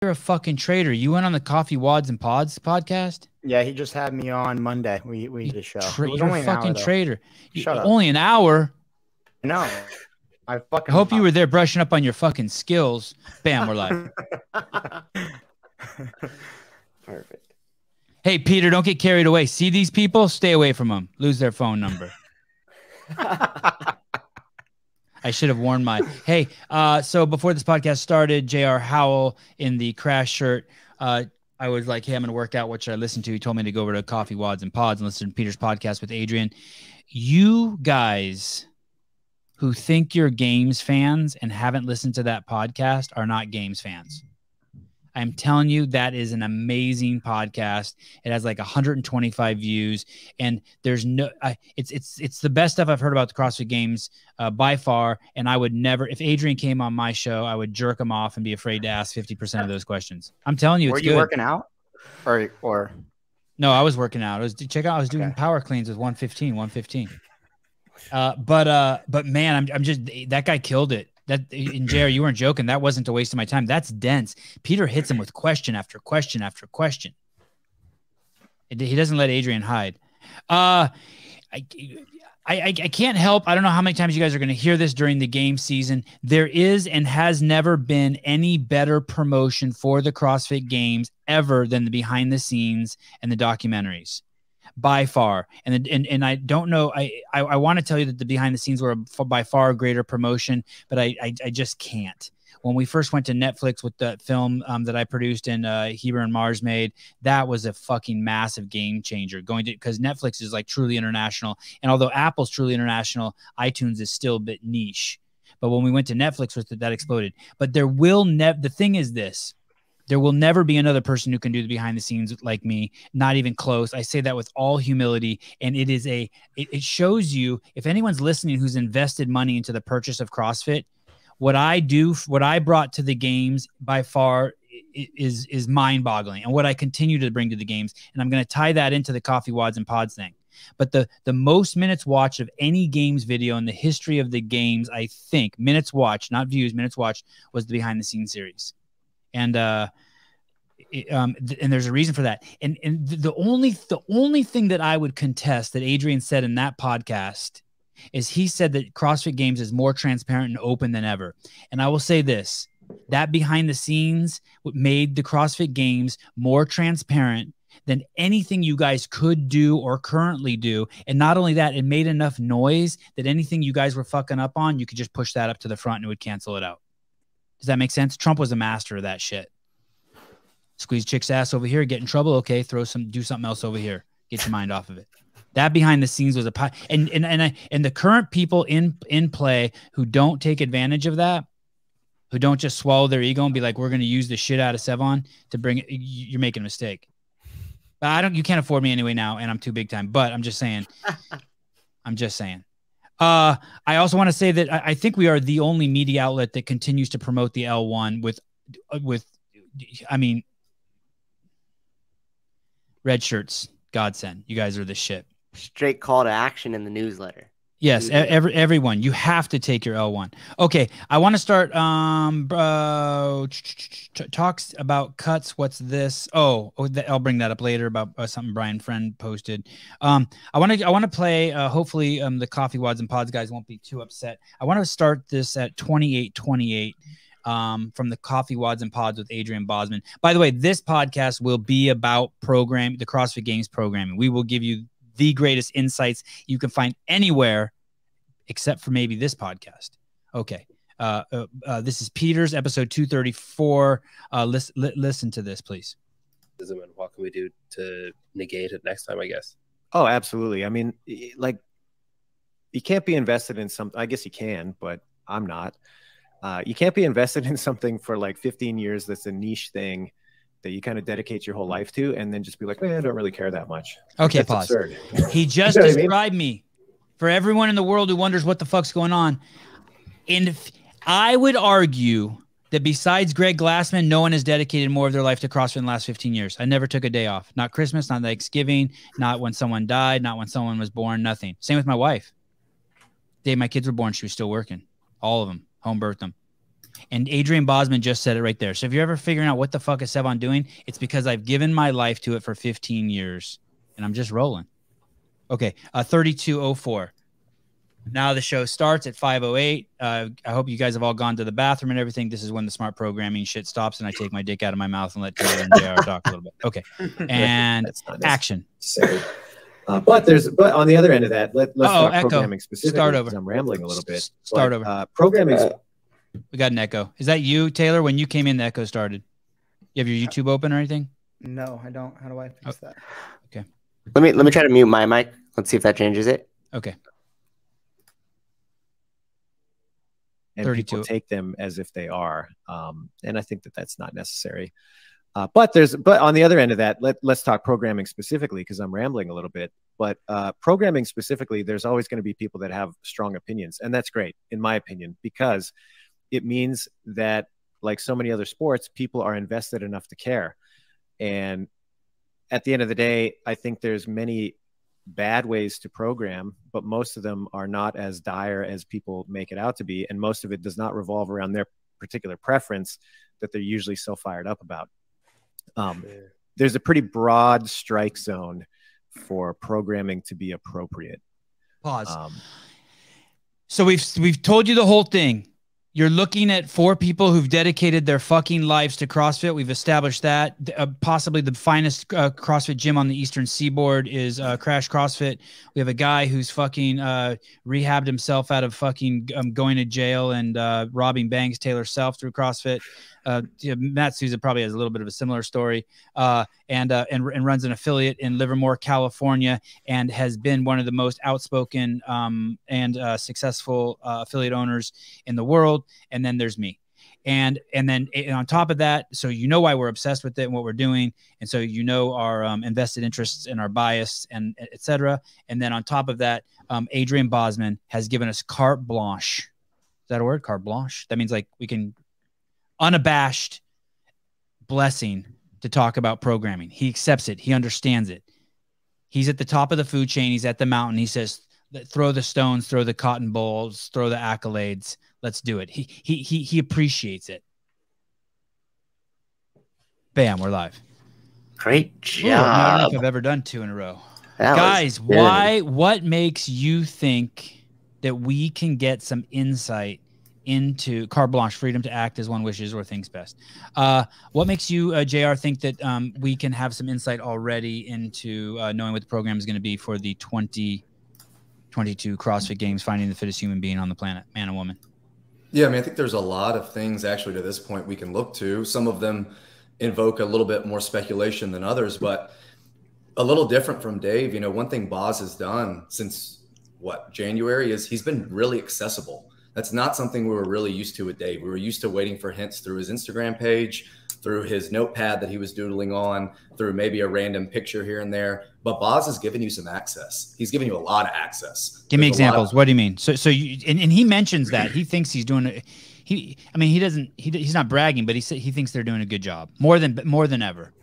You're a fucking traitor. You went on the Coffee Wads and Pods podcast? Yeah, he just had me on Monday. We did a show. You're a fucking traitor. Shut up. Only an hour. No. I hope you were there brushing up on your fucking skills. Bam, we're live. Perfect. Hey, Peter, don't get carried away. See these people? Stay away from them. Lose their phone number. I should have worn my. Hey, so before this podcast started, J.R. Howell in the Crash shirt, I was like, hey, I'm going to work out. What should I listen to? He told me to go over to Coffee Wads and Pods and listen to Peter's podcast with Adrian. You guys who think you're games fans and haven't listened to that podcast are not games fans. I'm telling you, that is an amazing podcast. It has like 125 views, and there's no, it's the best stuff I've heard about the CrossFit Games by far. And I would never, if Adrian came on my show, I would jerk him off and be afraid to ask 50% of those questions. I'm telling you, it's good. Were you working out, or? No, I was working out. I was doing power cleans with 115. But man, I'm just, that guy killed it. And JR, you weren't joking. That wasn't a waste of my time. That's dense. Peter hits him with question after question after question. He doesn't let Adrian hide. I can't help. I don't know how many times you guys are going to hear this during the game season. There is and has never been any better promotion for the CrossFit Games ever than the behind the scenes and the documentaries. By far. And I don't know. I want to tell you that the behind the scenes were by far a greater promotion, but I just can't. When we first went to Netflix with the film that I produced and Heber and Mars made, that was a fucking massive game changer. Because Netflix is like truly international. And although Apple's truly international, iTunes is still a bit niche. But when we went to Netflix with it, that exploded. But the thing is this. There will never be another person who can do the behind the scenes like me, not even close. I say that with all humility. And it shows you, if anyone's listening who's invested money into the purchase of CrossFit, what I brought to the games by far is mind boggling, and what I continue to bring to the games. And I'm going to tie that into the Coffee Wads and Pods thing. But the most minutes watched of any games video in the history of the games, I think, minutes watched, not views, minutes watched, was the behind the scenes series. And there's a reason for that. And the only thing that I would contest that Adrian said in that podcast is he said that CrossFit Games is more transparent and open than ever. And I will say this, that behind the scenes made the CrossFit Games more transparent than anything you guys could do or currently do. And not only that, it made enough noise that anything you guys were fucking up on, you could just push that up to the front and it would cancel it out. Does that make sense? Trump was a master of that shit. Squeeze chick's ass over here, get in trouble. Okay, do something else over here. Get your mind off of it. That behind the scenes was and the current people in play who don't take advantage of that, who don't just swallow their ego and be like, we're going to use the shit out of Sevan to bring it. You're making a mistake. But you can't afford me anyway now, and I'm too big time. But I'm just saying. I also want to say that I think we are the only media outlet that continues to promote the L1 with red shirts. Godsend. You guys are the shit. Straight call to action in the newsletter. Yes, everyone, you have to take your L1. Okay, I want to start talks about cuts. What's this? I'll bring that up later about something Brian Friend posted. I want to play, hopefully the Coffee Wads and Pods guys won't be too upset. I want to start this at 2828 from the Coffee Wads and Pods with Adrian Bosman. By the way, this podcast will be about the CrossFit Games programming. We will give you the greatest insights you can find anywhere except for maybe this podcast. Okay. This is Peter's episode 234. Listen to this, please. And what can we do to negate it next time, I guess? Oh, absolutely. I mean, like, you can't be invested in something. I guess you can, but I'm not. You can't be invested in something for like 15 years that's a niche thing that you kind of dedicate your whole life to, and then just be like, I don't really care that much. Okay, pause. Absurd. He just described me. For everyone in the world who wonders what the fuck's going on, and I would argue that besides Greg Glassman, no one has dedicated more of their life to CrossFit in the last 15 years. I never took a day off. Not Christmas, not Thanksgiving, not when someone died, not when someone was born, nothing. Same with my wife. The day my kids were born, she was still working. All of them. Home birthed them. And Adrian Bosman just said it right there. So if you're ever figuring out what the fuck is Sevan doing, it's because I've given my life to it for 15 years and I'm just rolling. Okay. 3204. Now the show starts at 5:08. I hope you guys have all gone to the bathroom and everything. This is when the smart programming shit stops and I take my dick out of my mouth and let Taylor and JR talk a little bit. Okay. And action. But on the other end of that, let's talk echo. programming specifically. Start over. I'm rambling a little bit. Start over. Programming. We got an echo. Is that you, Taylor? When you came in, the echo started. You have your YouTube open or anything? No, I don't. How do I fix that? Okay. Let me try to mute my mic. Let's see if that changes it. Okay. And 32. people take them as if they are, and I think that that's not necessary. But on the other end of that, let's talk programming specifically because I'm rambling a little bit. But programming specifically, there's always going to be people that have strong opinions, and that's great in my opinion because it means that, like so many other sports, people are invested enough to care. And at the end of the day, I think there's many bad ways to program, but most of them are not as dire as people make it out to be, and most of it does not revolve around their particular preference that they're usually so fired up about. There's a pretty broad strike zone for programming to be appropriate. Pause. So we've told you the whole thing. You're looking at 4 people who've dedicated their fucking lives to CrossFit. We've established that. Possibly the finest CrossFit gym on the Eastern Seaboard is Crash CrossFit. We have a guy who's fucking rehabbed himself out of fucking going to jail and robbing banks, Taylor Self, through CrossFit. Matt Souza probably has a little bit of a similar story, and runs an affiliate in Livermore, California, and has been one of the most outspoken and successful affiliate owners in the world. And then there's me. And then on top of that, so you know why we're obsessed with it and what we're doing. And so you know our invested interests and our bias and et cetera. And then on top of that, Adrian Bosman has given us carte blanche. Is that a word? Carte blanche? That means like we can unabashed blessing to talk about programming. He accepts it. He understands it. He's at the top of the food chain. He's at the mountain. He says, throw the stones, throw the cotton balls, throw the accolades. Let's do it. He appreciates it. Bam, we're live. Great job. Ooh, I don't know if I've ever done 2 in a row. Guys, what makes you think that we can get some insight into carte blanche, freedom to act as one wishes or thinks best? What makes you, JR, think that we can have some insight already into knowing what the program is going to be for the 2022 CrossFit Games, finding the fittest human being on the planet, man and woman? Yeah, I mean, I think there's a lot of things actually to this point we can look to. Some of them invoke a little bit more speculation than others, but a little different from Dave. You know, one thing Boz has done since January is he's been really accessible. That's not something we were really used to with Dave. We were used to waiting for hints through his Instagram page, through his notepad that he was doodling on, through maybe a random picture here and there. But Boz has given you some access. He's giving you a lot of access. Give me examples. What do you mean? So you, and he mentions that he thinks he's doing it. He's not bragging, but he thinks they're doing a good job more than ever.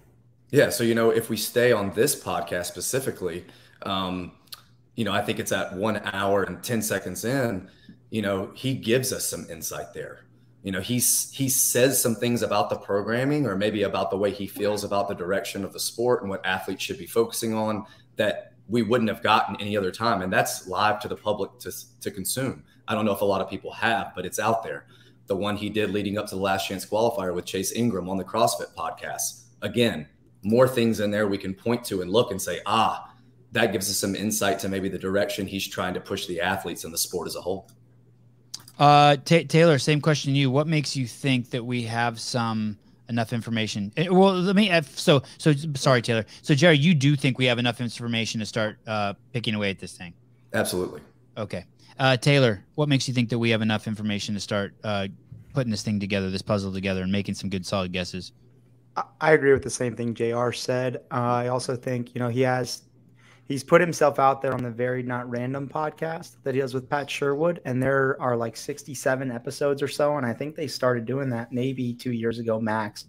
Yeah. So, you know, if we stay on this podcast specifically, you know, I think it's at 1 hour and 10 seconds in, you know, he gives us some insight there. You know, he says some things about the programming or maybe about the way he feels about the direction of the sport and what athletes should be focusing on that we wouldn't have gotten any other time. And that's live to the public to consume. I don't know if a lot of people have, but it's out there. The one he did leading up to the Last Chance qualifier with Chase Ingram on the CrossFit podcast. Again, more things in there we can point to and look and say, that gives us some insight to maybe the direction he's trying to push the athletes and the sport as a whole. Taylor, same question to you. What makes you think that we have enough information? Well, let me so sorry, Taylor. So Jerry, you do think we have enough information to start picking away at this thing? Absolutely. Okay. Taylor, what makes you think that we have enough information to start putting this thing together, this puzzle together, and making some good solid guesses? I agree with the same thing JR said. I also think, you know, he's put himself out there on the Very Not Random podcast that he does with Pat Sherwood, and there are like 67 episodes or so, and I think they started doing that maybe 2 years ago max.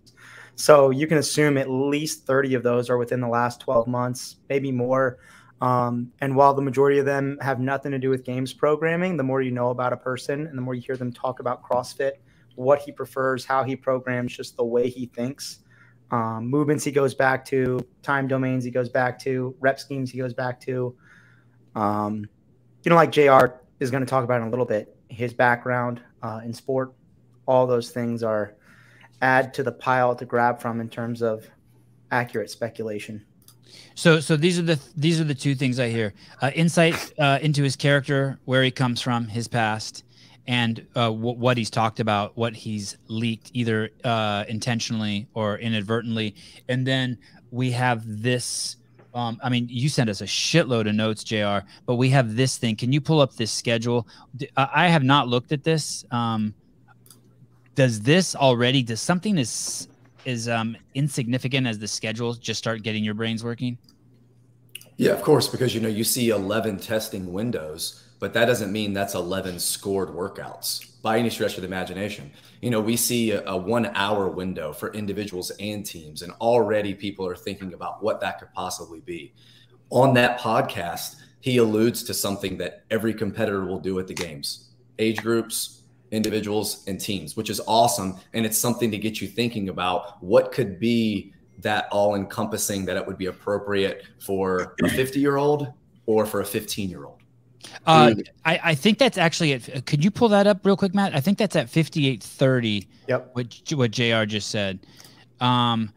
So you can assume at least 30 of those are within the last 12 months, maybe more. And while the majority of them have nothing to do with games programming, the more you know about a person and the more you hear them talk about CrossFit what he prefers, how he programs, just the way he thinks. Movements he goes back to, time domains he goes back to, rep schemes he goes back to. Like JR is going to talk about in a little bit, his background in sport, all those things add to the pile to grab from in terms of accurate speculation. So these are the two things I hear: insight into his character, where he comes from, his past, and what he's talked about, what he's leaked, either intentionally or inadvertently. And then we have this. I mean, you sent us a shitload of notes, JR, but we have this thing. Can you pull up this schedule? I have not looked at this. Does something as insignificant as the schedule just start getting your brains working? Yeah, of course, because you see 11 testing windows, but that doesn't mean that's 11 scored workouts by any stretch of the imagination. We see a 1 hour window for individuals and teams, and already people are thinking about what that could possibly be. On that podcast, he alludes to something that every competitor will do at the games: age groups, individuals, and teams, which is awesome. And it's something to get you thinking about what could be that all-encompassing, that it would be appropriate for a 50-year-old or for a 15-year-old. I think that's actually could you pull that up real quick, Matt? I think that's at 5830. Yep. What JR just said. And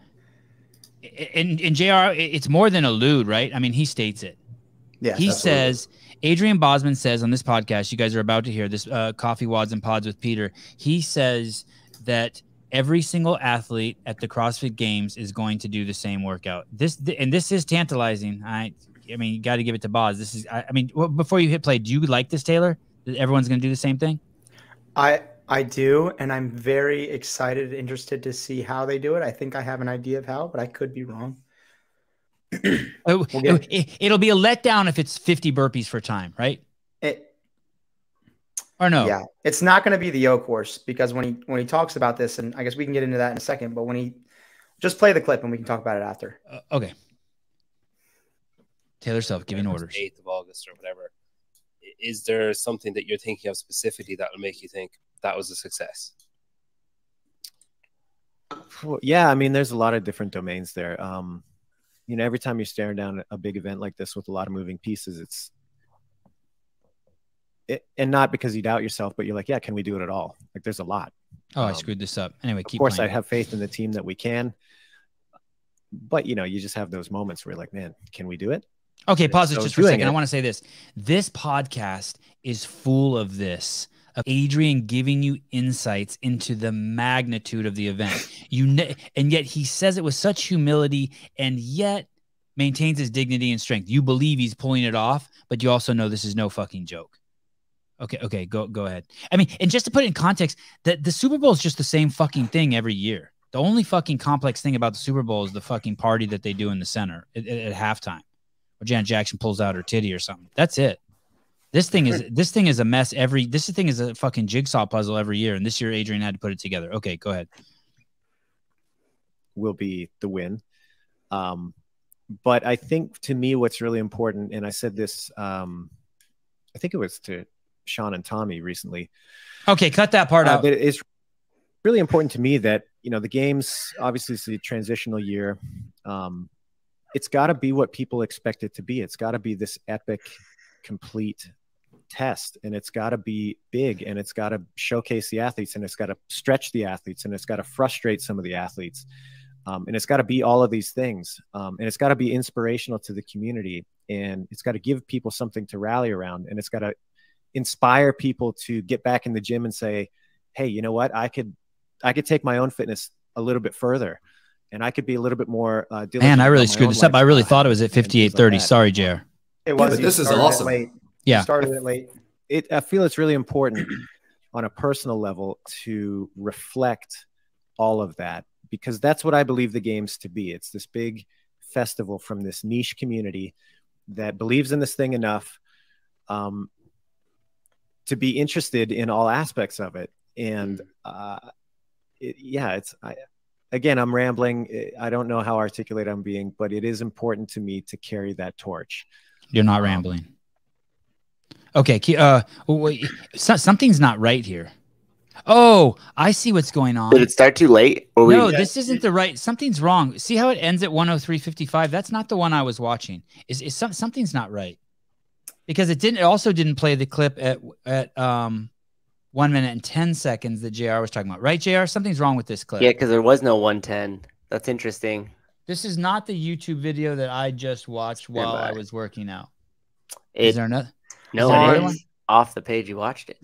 JR, it's more than allude, right? I mean, he states it. Yeah. He says, Adrian Bosman says on this podcast, you guys are about to hear this, Coffee Wads and Pods with Peter. He says that every single athlete at the CrossFit Games is going to do the same workout. This is tantalizing. I mean, you got to give it to Boz. This is, before you hit play, do you like this, Taylor? That everyone's going to do the same thing? I do, and I'm very excited, interested to see how they do it. I think I have an idea of how, but I could be wrong. It'll be a letdown if it's 50 burpees for time, right? Or no? Yeah, it's not going to be the yoke horse, because when he talks about this, and I guess we can get into that in a second, but when he just play the clip and we can talk about it after. Okay. Taylor Self giving orders. 8th of August or whatever. Is there something that you're thinking of specifically that will make you think that was a success? Well, yeah, I mean, there's a lot of different domains there. Every time you're staring down a big event like this with a lot of moving pieces, and not because you doubt yourself, but you're like, yeah, can we do it at all? Like, there's a lot. Oh, I screwed this up. Anyway, keep Of course, playing. I have faith in the team that we can. But, you just have those moments where you're like, man, can we do it? Okay, pause it just for a second. I want to say this. This podcast is full of this, of Adrian giving you insights into the magnitude of the event. And yet he says it with such humility, and yet maintains his dignity and strength. You believe he's pulling it off, but you also know this is no fucking joke. Okay, go ahead. I mean, and just to put it in context, the Super Bowl is just the same fucking thing every year. The only fucking complex thing about the Super Bowl is the fucking party that they do in the center at halftime, or Janet Jackson pulls out her titty or something. That's it. This thing is a mess. This thing is a fucking jigsaw puzzle every year, and this year Adrian had to put it together. Okay, go ahead. Will be the win. But I think, to me, what's really important, and I said this, I think it was to Sean and Tommy recently. Okay, cut that part out. It's really important to me that, the games, obviously it's a transitional year. It's got to be what people expect it to be. It's got to be this epic, complete test, and it's got to be big, and it's got to showcase the athletes, and it's got to stretch the athletes, and it's got to frustrate some of the athletes. And it's got to be all of these things. And it's got to be inspirational to the community, and it's got to give people something to rally around, and it's got to inspire people to get back in the gym and say, hey, you know what? I could take my own fitness a little bit further, and I could be a little bit more diligent. Man, I really screwed this up. I really thought it was at 58:30. Sorry, JR. It was. But this is awesome. Late. Yeah. You started it late. I feel it's really important on a personal level to reflect all of that, because that's what I believe the games to be. It's this big festival from this niche community that believes in this thing enough to be interested in all aspects of it. And again, I'm rambling. I don't know how articulate I'm being, but it is important to me to carry that torch. You're not rambling. Okay. Something's not right here. Oh, I see what's going on. Did it start too late? Or No, this isn't the right. Something's wrong. See how it ends at 103.55? That's not the one I was watching. Something's not right because it also didn't play the clip at 1 minute and 10 seconds that JR was talking about. Right, JR? Something's wrong with this clip. Yeah, because there was no 110. That's interesting. This is not the YouTube video that I just watched while I was working out. Is there another? No, it is off the page you watched it.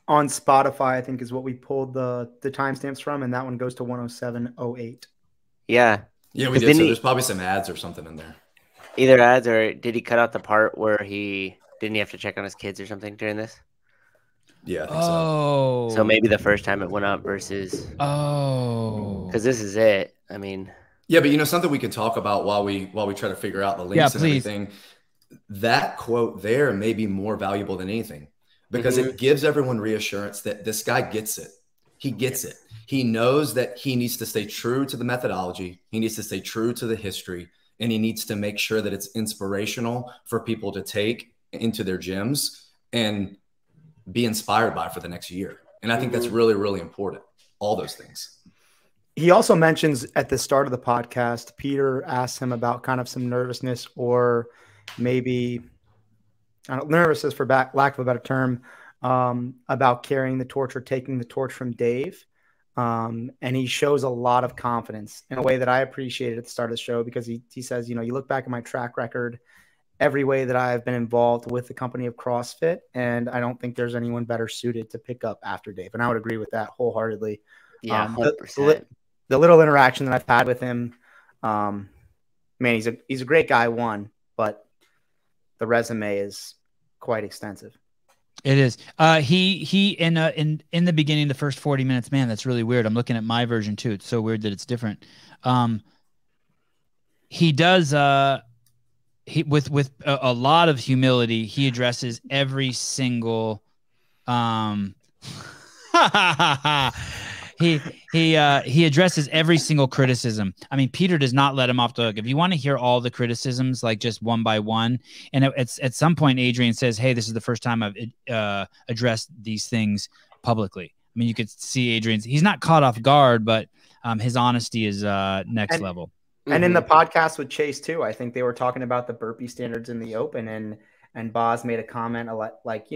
On Spotify, I think is what we pulled the timestamps from, and that one goes to 107.08. Yeah. Yeah, we did. So there's probably some ads or something in there. Either ads or did he cut out the part where didn't he have to check on his kids or something during this? Yeah, I think so. So maybe the first time it went up versus because this is it. I mean, yeah, but something we can talk about while we try to figure out the links and everything. That quote there may be more valuable than anything because it gives everyone reassurance that this guy gets it. He gets it. He knows that he needs to stay true to the methodology. He needs to stay true to the history, and he needs to make sure that it's inspirational for people to take into their gyms and be inspired by for the next year. And I think that's really, really important. All those things. He also mentions at the start of the podcast, Peter asked him about kind of some nervousness or maybe nervousness for lack of a better term, about carrying the torch or taking the torch from Dave. And he shows a lot of confidence in a way that I appreciated at the start of the show because he says, you look back at my track record, every way that I've been involved with the company of CrossFit, and I don't think there's anyone better suited to pick up after Dave. And I would agree with that wholeheartedly. Yeah, 100%. The little interaction that I've had with him, man, he's a great guy, but the resume is quite extensive. It is. He in the beginning, the first 40 minutes, man, that's really weird. I'm looking at my version too. It's so weird that it's different. He does, with a lot of humility, he addresses every single, he addresses every single criticism. I mean, Peter does not let him off the hook. If you want to hear all the criticisms, like just one by one, and at some point, Adrian says, "Hey, this is the first time I've addressed these things publicly." I mean, you could see Adrian's—he's not caught off guard, but his honesty is next level. And in the podcast with Chase too, I think they were talking about the burpee standards in the open, and Boz made a comment like,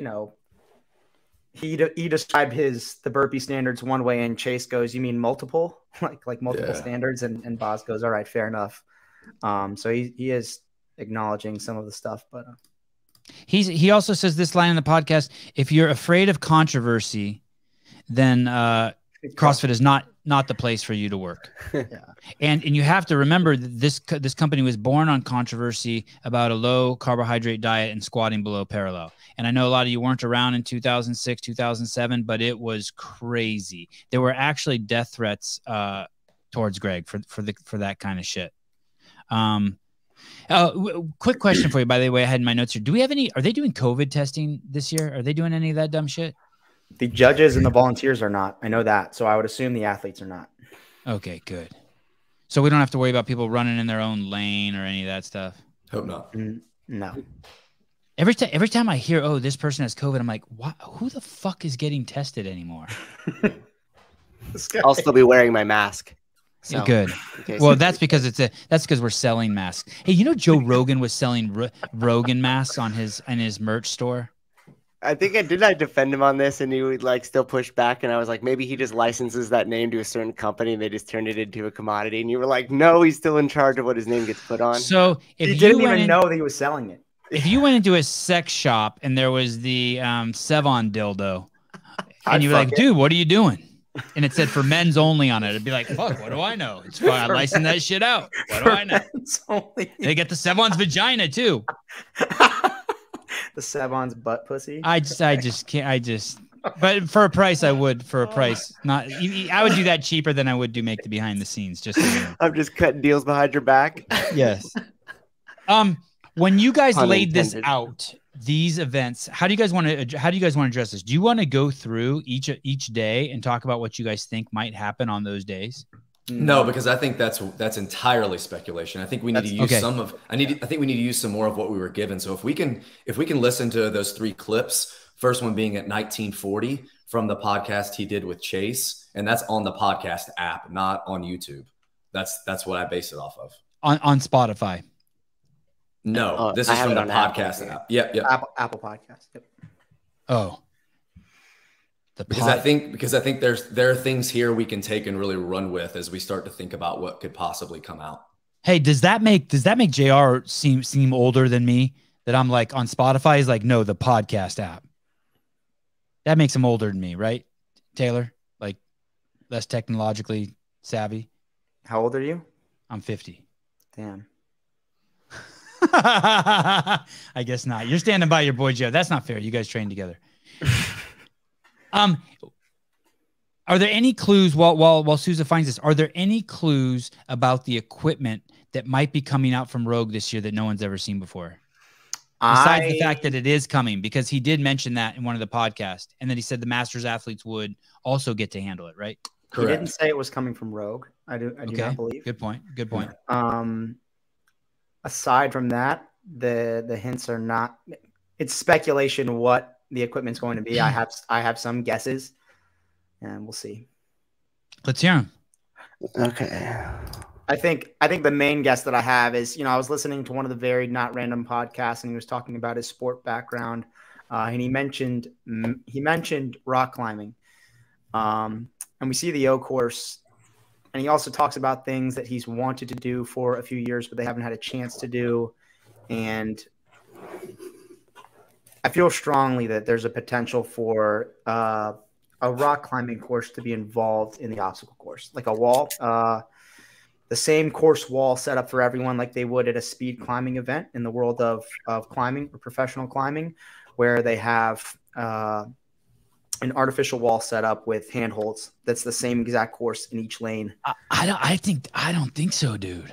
he described the burpee standards one way, and Chase goes, "You mean multiple, like multiple standards?" And Boz goes, "All right, fair enough." So he is acknowledging some of the stuff, but he also says this line in the podcast: "If you're afraid of controversy, then CrossFit is not the place for you to work." And you have to remember that this company was born on controversy about a low carbohydrate diet and squatting below parallel. And I know a lot of you weren't around in 2006, 2007, but it was crazy. There were actually death threats towards Greg for that kind of shit. Quick question for you, by the way, I had in my notes here. Are they doing COVID testing this year? Are they doing any of that dumb shit? The judges and the volunteers are not. I know that. So I would assume the athletes are not. Okay, good. So we don't have to worry about people running in their own lane or any of that stuff. Hope not. No. Every time I hear, "Oh, this person has COVID," I'm like, "What? Who the fuck is getting tested anymore?" I'll still be wearing my mask. So, good. Well, that's because we're selling masks. Hey, Joe Rogan was selling Rogan masks on his merch store. I think I defend him on this, and he would still push back, and I was like, maybe he just licenses that name to a certain company and they just turned it into a commodity. And you were like, no, he's still in charge of what his name gets put on. So if he didn't even know that he was selling it. If you went into a sex shop and there was the Sevan dildo, and you were like, "Dude, what are you doing?" and it said for men's only on it, it'd be like, "Fuck, what do I know? It's fine. I license that shit out. What do I know?" They get the Sevan's vagina too. The Sevan's butt pussy. I just can't. But for a price, I would. For a price, I would do that cheaper than I would do make the behind the scenes. Just so you know. I'm just cutting deals behind your back. Yes. When you guys laid this out, these events, how do you guys want to address this? Do you want to go through each day and talk about what you guys think might happen on those days? No, because I think that's entirely speculation. I think we need to use I think we need to use some more of what we were given. So if we can listen to those 3 clips, first one being at 1940 from the podcast he did with Chase, and that's on the podcast app, not on YouTube. That's what I base it off of. On Spotify. No, this is from the podcast app. Yep. Apple Podcast. Yep. Oh. Because I think there are things here we can take and really run with as we start to think about what could possibly come out. Hey, does that make JR seem older than me? That I'm like on Spotify? Is like, no, the podcast app. That makes him older than me, right, Taylor? Like less technologically savvy. How old are you? I'm 50. Damn. I guess not. You're standing by your boy Joe. That's not fair. You guys train together. Are there any clues while Sousa finds this? Are there any clues about the equipment that might be coming out from Rogue this year that no one's ever seen before? Besides the fact that it is coming, because he did mention that in one of the podcasts, and then he said the Masters athletes would also get to handle it, right? Correct. He didn't say it was coming from Rogue. I do not believe. Good point. Aside from that, the hints are not. It's speculation what the equipment's going to be. I have some guesses, and we'll see. Let's hear them. Okay. I think the main guess that I have is, I was listening to one of the Varied Not Random podcasts, and he was talking about his sport background, and he mentioned rock climbing, and we see the O course, and he also talks about things that he's wanted to do for a few years, but they haven't had a chance to do, and I feel strongly that there's a potential for a rock climbing course to be involved in the obstacle course, like a wall. The same course wall set up for everyone like they would at a speed climbing event in the world of climbing or professional climbing, where they have an artificial wall set up with handholds. That's the same exact course in each lane. I don't think so, dude.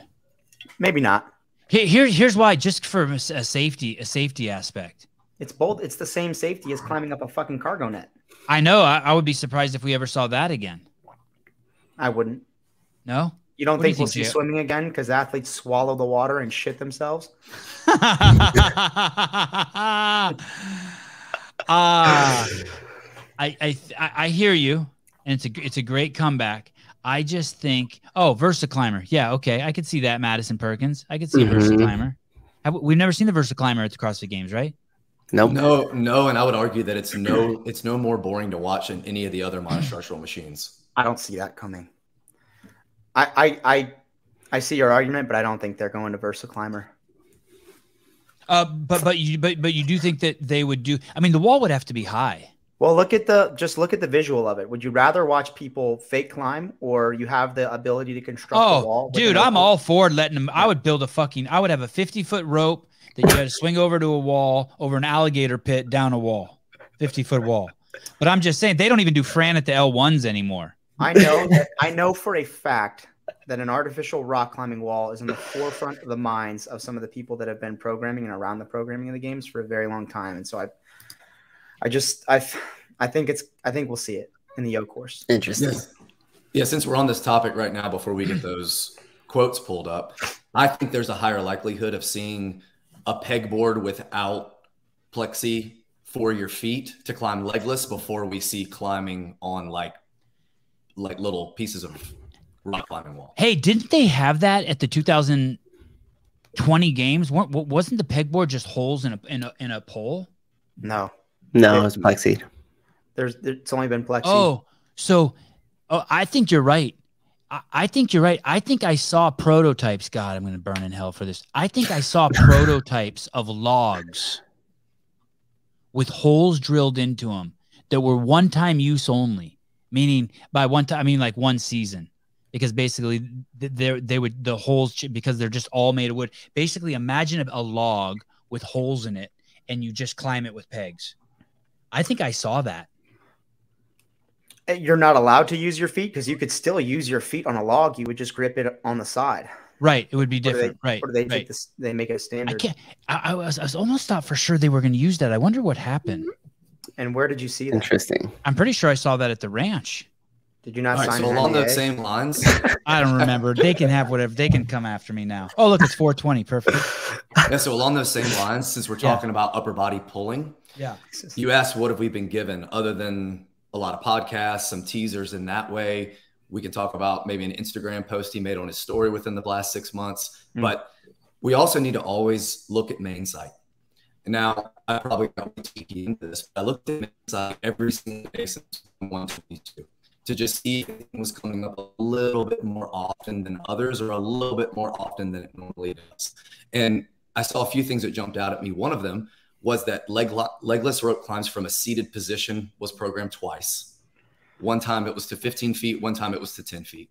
Maybe not. Here's why, just for a safety aspect. It's both. It's the same safety as climbing up a fucking cargo net. I know. I would be surprised if we ever saw that again. I wouldn't. No? You don't think we'll see swimming again because athletes swallow the water and shit themselves? I hear you, and it's a great comeback. I just think, VersaClimber. Yeah, okay. I could see that, Madison Perkins. I could see a VersaClimber. We've never seen the VersaClimber at the CrossFit Games, right? Nope. No, and I would argue that it's no more boring to watch than any of the other monostructural machines. I don't see that coming. I see your argument, but I don't think they're going to VersaClimber. But you do think that they would do? I mean, the wall would have to be high. Well, look at the visual of it. Would you rather watch people fake climb, or you have the ability to construct the wall? Dude, I'm all for letting them. I would build I would have a 50-foot rope that you got to swing over to a wall, over an alligator pit, down a wall, 50-foot wall. But I'm just saying, they don't even do Fran at the L1s anymore. I know for a fact that an artificial rock climbing wall is in the forefront of the minds of some of the people that have been programming and around the programming of the games for a very long time. And so I think we'll see it in the O course. Interesting. Yeah, since we're on this topic right now, before we get those quotes pulled up, I think there's a higher likelihood of seeing a pegboard without plexi for your feet to climb legless before we see climbing on like little pieces of rock climbing wall. Hey, didn't they have that at the 2020 games? Wasn't the pegboard just holes in a pole? No, it was plexi. It's only been plexi. I think you're right. I think you're right. I think I saw prototypes. God, I'm going to burn in hell for this. I think I saw prototypes of logs with holes drilled into them that were one-time use only. Meaning by one time, I mean like one season, because basically the holes, because they're just all made of wood. Basically, imagine a log with holes in it, and you just climb it with pegs. I think I saw that. You're not allowed to use your feet because you could still use your feet on a log. You would just grip it on the side. Right. It would be different. Right. Or do they take this? They make it a standard. I was almost thought for sure they were going to use that. I wonder what happened. And where did you see that? Interesting. I'm pretty sure I saw that at the ranch. Did you not sign so along those same lines? I don't remember. They can have whatever. They can come after me now. Oh, look, it's 420. Perfect. Yeah, so along those same lines, since we're talking about upper body pulling, yeah, you asked what have we been given other than a lot of podcasts, some teasers in that way. We can talk about maybe an Instagram post he made on his story within the last 6 months. But we also need to always look at main site. And now I probably got too into this, but I looked at main site every single day since 122 to just see if it was coming up a little bit more often than others, or a little bit more often than it normally does. And I saw a few things that jumped out at me. One of them was that legless rope climbs from a seated position was programmed twice. One time it was to 15 feet, one time it was to 10 feet.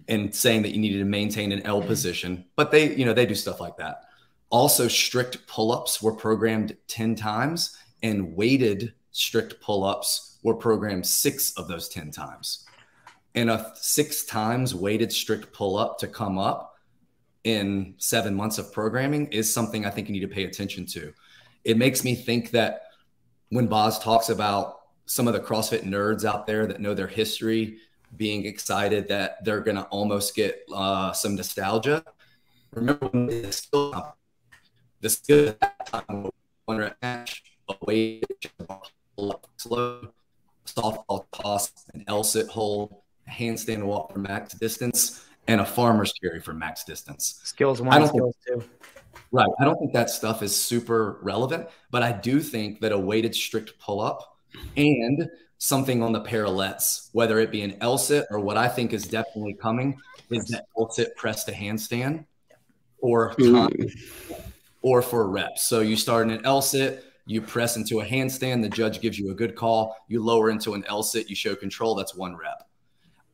And saying that you needed to maintain an L position, but they do stuff like that. Also, strict pull-ups were programmed 10 times, and weighted strict pull-ups were programmed 6 of those 10 times. And a 6 times weighted strict pull-up to come up in 7 months of programming is something I think you need to pay attention to. It makes me think that when Boz talks about some of the CrossFit nerds out there that know their history being excited that they're going to almost get some nostalgia. Remember when the skill at that time, 1 rep match, a weight, slow, softball toss, an L-sit hold, a handstand walk for max distance, and a farmer's carry for max distance. Skills 1, skills 2. Right. I don't think that stuff is super relevant, but I do think that a weighted strict pull-up and something on the parallettes, whether it be an L-sit or what I think is definitely coming is that L-sit press to handstand or time or for reps. So you start in an L-sit, you press into a handstand, the judge gives you a good call, you lower into an L-sit, you show control, that's 1 rep.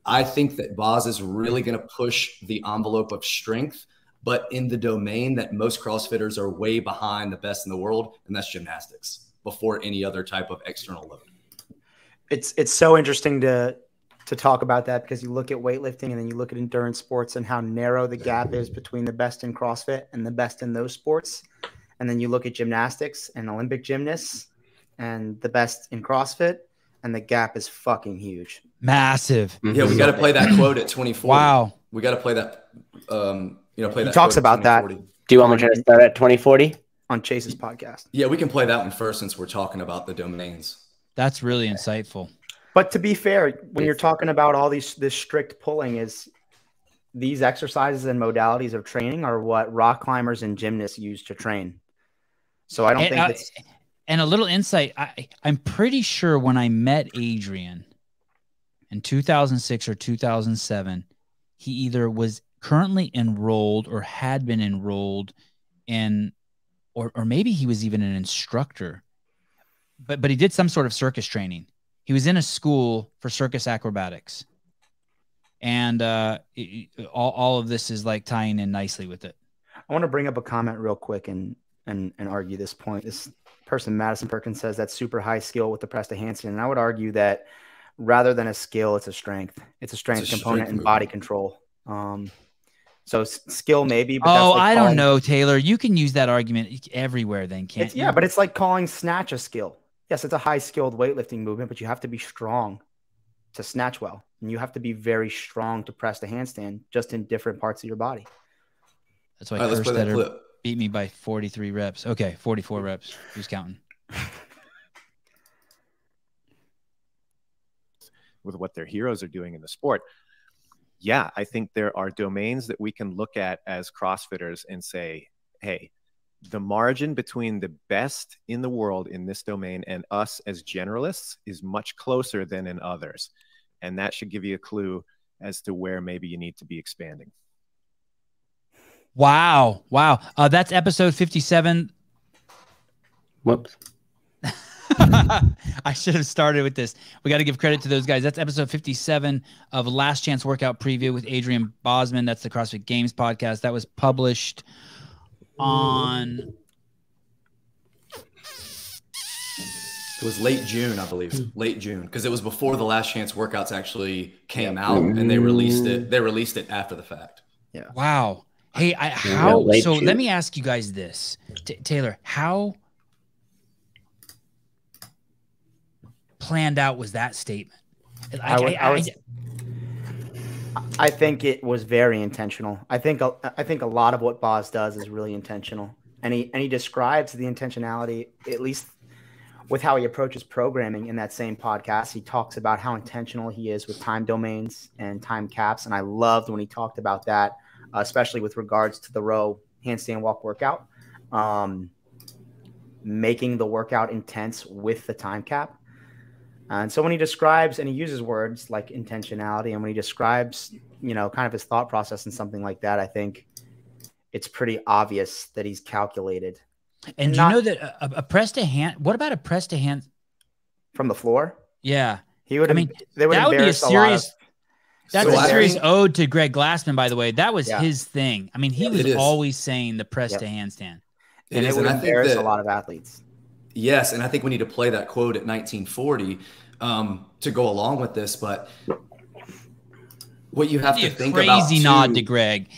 I think that Boz is really going to push the envelope of strength, but in the domain that most CrossFitters are way behind the best in the world, and that's gymnastics, before any other type of external load. It's so interesting to talk about that, because you look at weightlifting and then you look at endurance sports and how narrow the gap is between the best in CrossFit and the best in those sports. And then you look at gymnastics and Olympic gymnasts and the best in CrossFit, and the gap is fucking huge. Massive. Yeah, we got to play that quote at 2040. Wow. We got to play that. Play that. He talks about that. Do you want me to start at 2040 on Chase's podcast? Yeah, we can play that one first since we're talking about the domains. That's really insightful. But to be fair, when you're talking about all this strict pulling, is these exercises and modalities of training are what rock climbers and gymnasts use to train. So I don't think it's... And a little insight, I'm pretty sure when I met Adrian in 2006 or 2007, he either was currently enrolled or had been enrolled in, or maybe he was even an instructor, but he did some sort of circus training. He was in a school for circus acrobatics. And all of this is like tying in nicely with it. I want to bring up a comment real quick and argue this point. This person, Madison Perkins, says that's super high skill with the press to handstand. And I would argue that rather than a skill, it's a strength. It's a strength component and body control. So skill maybe. But that's like I don't know, Taylor. You can use that argument everywhere then, can't you? Yeah, but it's like calling snatch a skill. Yes, it's a high-skilled weightlifting movement, but you have to be strong to snatch well. And you have to be very strong to press the handstand, just in different parts of your body. That's why Kerstetter beat me by 43 reps. Okay, 44 reps. Who's counting? With what their heroes are doing in the sport. Yeah, I think there are domains that we can look at as CrossFitters and say, hey, the margin between the best in the world in this domain and us as generalists is much closer than in others. And that should give you a clue as to where maybe you need to be expanding. Wow. Wow. That's episode 57. Whoops. I should have started with this. We got to give credit to those guys. That's episode 57 of Last Chance Workout Preview with Adrian Bosman. That's the CrossFit Games podcast. That was published on... It was late June, I believe. Late June, because it was before the Last Chance workouts actually came out, and they released it. They released it after the fact. Yeah. Wow. Hey, let me ask you guys this, Taylor. How planned out was that statement? I think it was very intentional. I think a lot of what Boz does is really intentional, and he describes the intentionality, at least with how he approaches programming in that same podcast, he talks about how intentional he is with time domains and time caps. And I loved when he talked about that, especially with regards to the row handstand walk workout, making the workout intense with the time cap. And so when he describes, and he uses words like intentionality, and when he describes, you know, kind of his thought process and something like that, I think it's pretty obvious that he's calculated. And do you know that a press to hand, what about a press to hand from the floor? Yeah. He would, I mean, they would that would be a serious, that's So a I serious think- ode to Greg Glassman, by the way. That was Yeah. his thing. I mean, he It was is. always saying the press Yep. to handstand. And It it is, would and I think embarrass that a lot of athletes. yes, and I think we need to play that quote at 1940 to go along with this. But what you have to think about Crazy nod too- to Greg.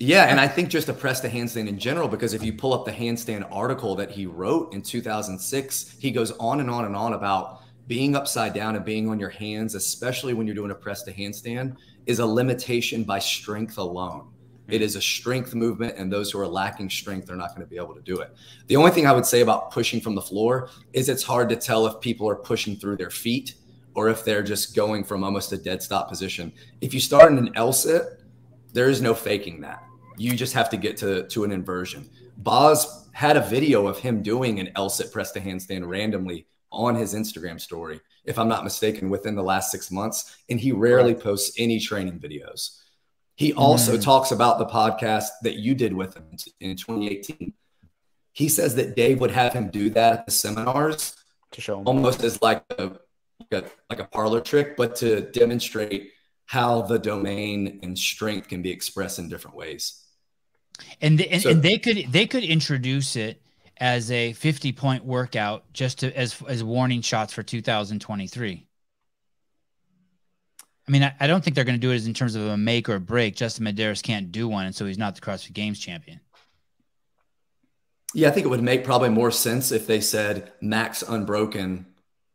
Yeah, and I think just a press to handstand in general, because if you pull up the handstand article that he wrote in 2006, he goes on and on and on about being upside down and being on your hands, especially when you're doing a press to handstand, is a limitation by strength alone. It is a strength movement, and those who are lacking strength are not going to be able to do it. The only thing I would say about pushing from the floor is it's hard to tell if people are pushing through their feet or if they're just going from almost a dead stop position. If you start in an L-sit, there is no faking that. You just have to get to an inversion. Boz had a video of him doing an L-sit press to handstand randomly on his Instagram story, if I'm not mistaken, within the last 6 months, and he rarely posts any training videos. He also talks about the podcast that you did with him in 2018. He says that Dave would have him do that at the seminars To show him. almost as like a parlor trick, but to demonstrate how the domain and strength can be expressed in different ways. And So- and they could introduce it as a 50-point workout just to, as warning shots for 2023. I mean, I don't think they're going to do it as in terms of a make or a break. Justin Medeiros can't do one, and so he's not the CrossFit Games champion. Yeah, I think it would make probably more sense if they said max unbroken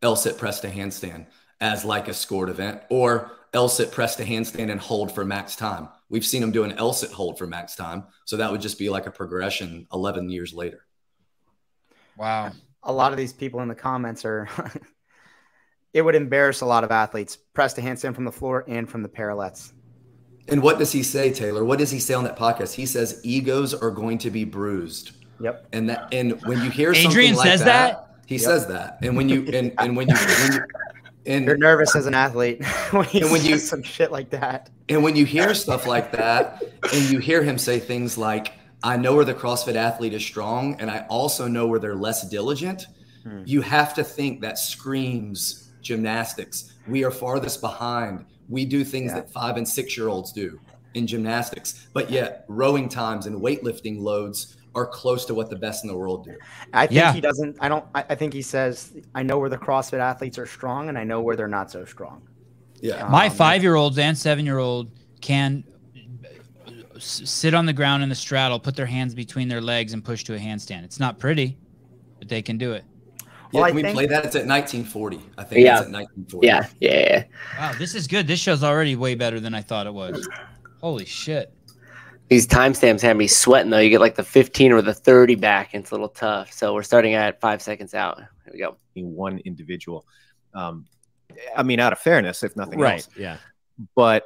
L-sit press to handstand as like a scored event, or L-sit press to handstand and hold for max time. We've seen them do an L-sit hold for max time. So that would just be like a progression 11 years later. Wow. A lot of these people in the comments are it would embarrass a lot of athletes. Press to handstand from the floor and from the parallettes. And what does he say, Taylor? What does he say on that podcast? He says egos are going to be bruised. Yep. And when you hear Adrian something like says that? he Yep. says that. And when you and You're nervous as an athlete when you And when you- say some shit like that. And when you hear stuff like that, and you hear him say things like, I know where the CrossFit athlete is strong, and I also know where they're less diligent, you have to think that screams gymnastics. We are farthest behind. We do things that 5- and 6-year-olds do in gymnastics, but yet rowing times and weightlifting loads are close to what the best in the world do. I think Yeah. he doesn't. I think he says, I know where the CrossFit athletes are strong and I know where they're not so strong. Yeah. My 5-year-olds and 7-year-old can sit on the ground in the straddle, put their hands between their legs, and push to a handstand. It's not pretty, but they can do it. Well, I Can we think- play that? It's at 1940. I think Yeah. it's at 1940. Yeah. Wow, this is good. This show's already way better than I thought it was. Holy shit. These timestamps have me sweating, though. You get like the 15 or the 30 back, and it's a little tough. So we're starting at 5 seconds out. Here we go. One individual. I mean, out of fairness, if nothing else. Yeah. But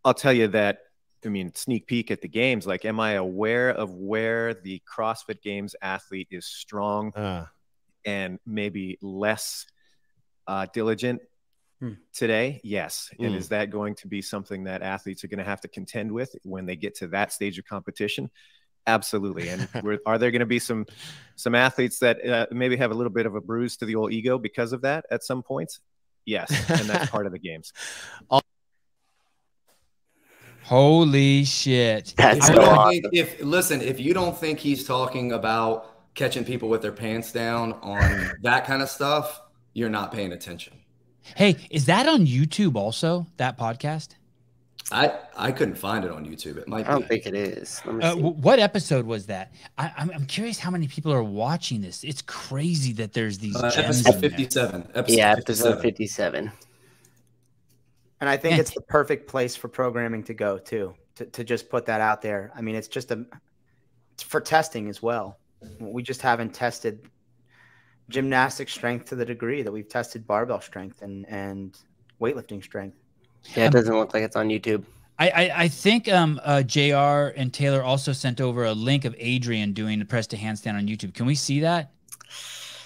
I'll tell you that, I mean, sneak peek at the games, like, am I aware of where the CrossFit Games athlete is strong and maybe less diligent today? Yes. And is that going to be something that athletes are going to have to contend with when they get to that stage of competition? Absolutely. And are there going to be some athletes that maybe have a little bit of a bruise to the old ego because of that at some points? Yes. And that's part of the games. Holy shit. That's I so don't awesome. think, if you don't think he's talking about catching people with their pants down on that kind of stuff, you're not paying attention. Hey, is that on YouTube also, that podcast? I couldn't find it on YouTube. It might I don't be. think it is. Let me see. What episode was that? I'm curious how many people are watching this. It's crazy that there's these gems Episode in there. 57. Episode 57. And I think Man. it's the perfect place for programming to go too, to just put that out there. I mean, it's just it's for testing as well. We just haven't tested gymnastic strength to the degree that we've tested barbell strength and weightlifting strength. Yeah, it doesn't look like it's on YouTube. I think JR and Taylor also sent over a link of Adrian doing the press to handstand on YouTube. Can we see that?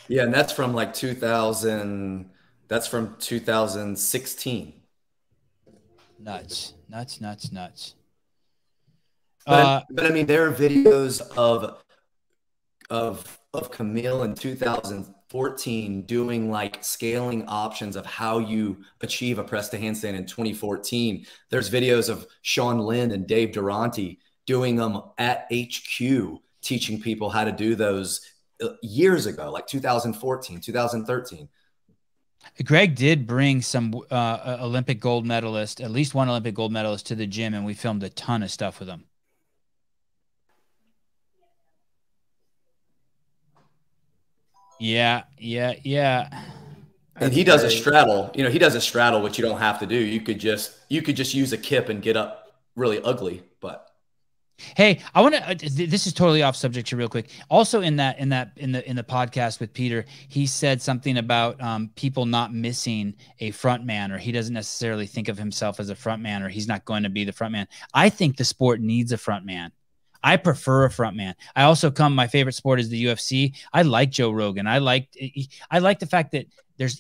Yeah, and that's from like 2000. That's from 2016. Nuts. But I mean, there are videos of Camille in 2014 doing like scaling options of how you achieve a press to handstand in 2014. There's videos of Sean Lynn and Dave Durante doing them at HQ, teaching people how to do those years ago, like 2014, 2013. Greg did bring some Olympic gold medalist, at least one Olympic gold medalist, to the gym, and we filmed a ton of stuff with him. Yeah. And he does a straddle. You know, he does a straddle, which you don't have to do. You could just use a kip and get up really ugly. But hey, I want to. This is totally off subject here, real quick. Also, in the podcast with Peter, he said something about people not missing a front man, or he doesn't necessarily think of himself as a front man, or he's not going to be the front man. I think the sport needs a front man. I prefer a front man. I also my favorite sport is the UFC. I like Joe Rogan. I like the fact that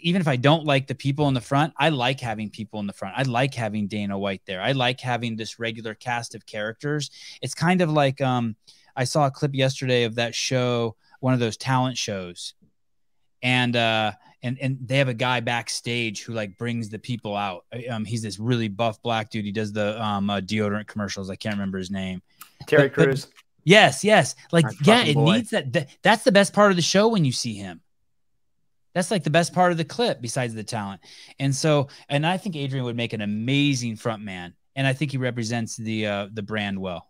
even if I don't like the people in the front, I like having people in the front. I like having Dana White there. I like having this regular cast of characters. It's kind of like, I saw a clip yesterday of that show, one of those talent shows. And they have a guy backstage who like brings the people out. He's this really buff black dude. He does the deodorant commercials. I can't remember his name. Terry Crews. Yes. Like, yeah, it boy. needs that. That's the best part of the show when you see him. That's like the best part of the clip besides the talent. And I think Adrian would make an amazing front man. And I think he represents the brand well.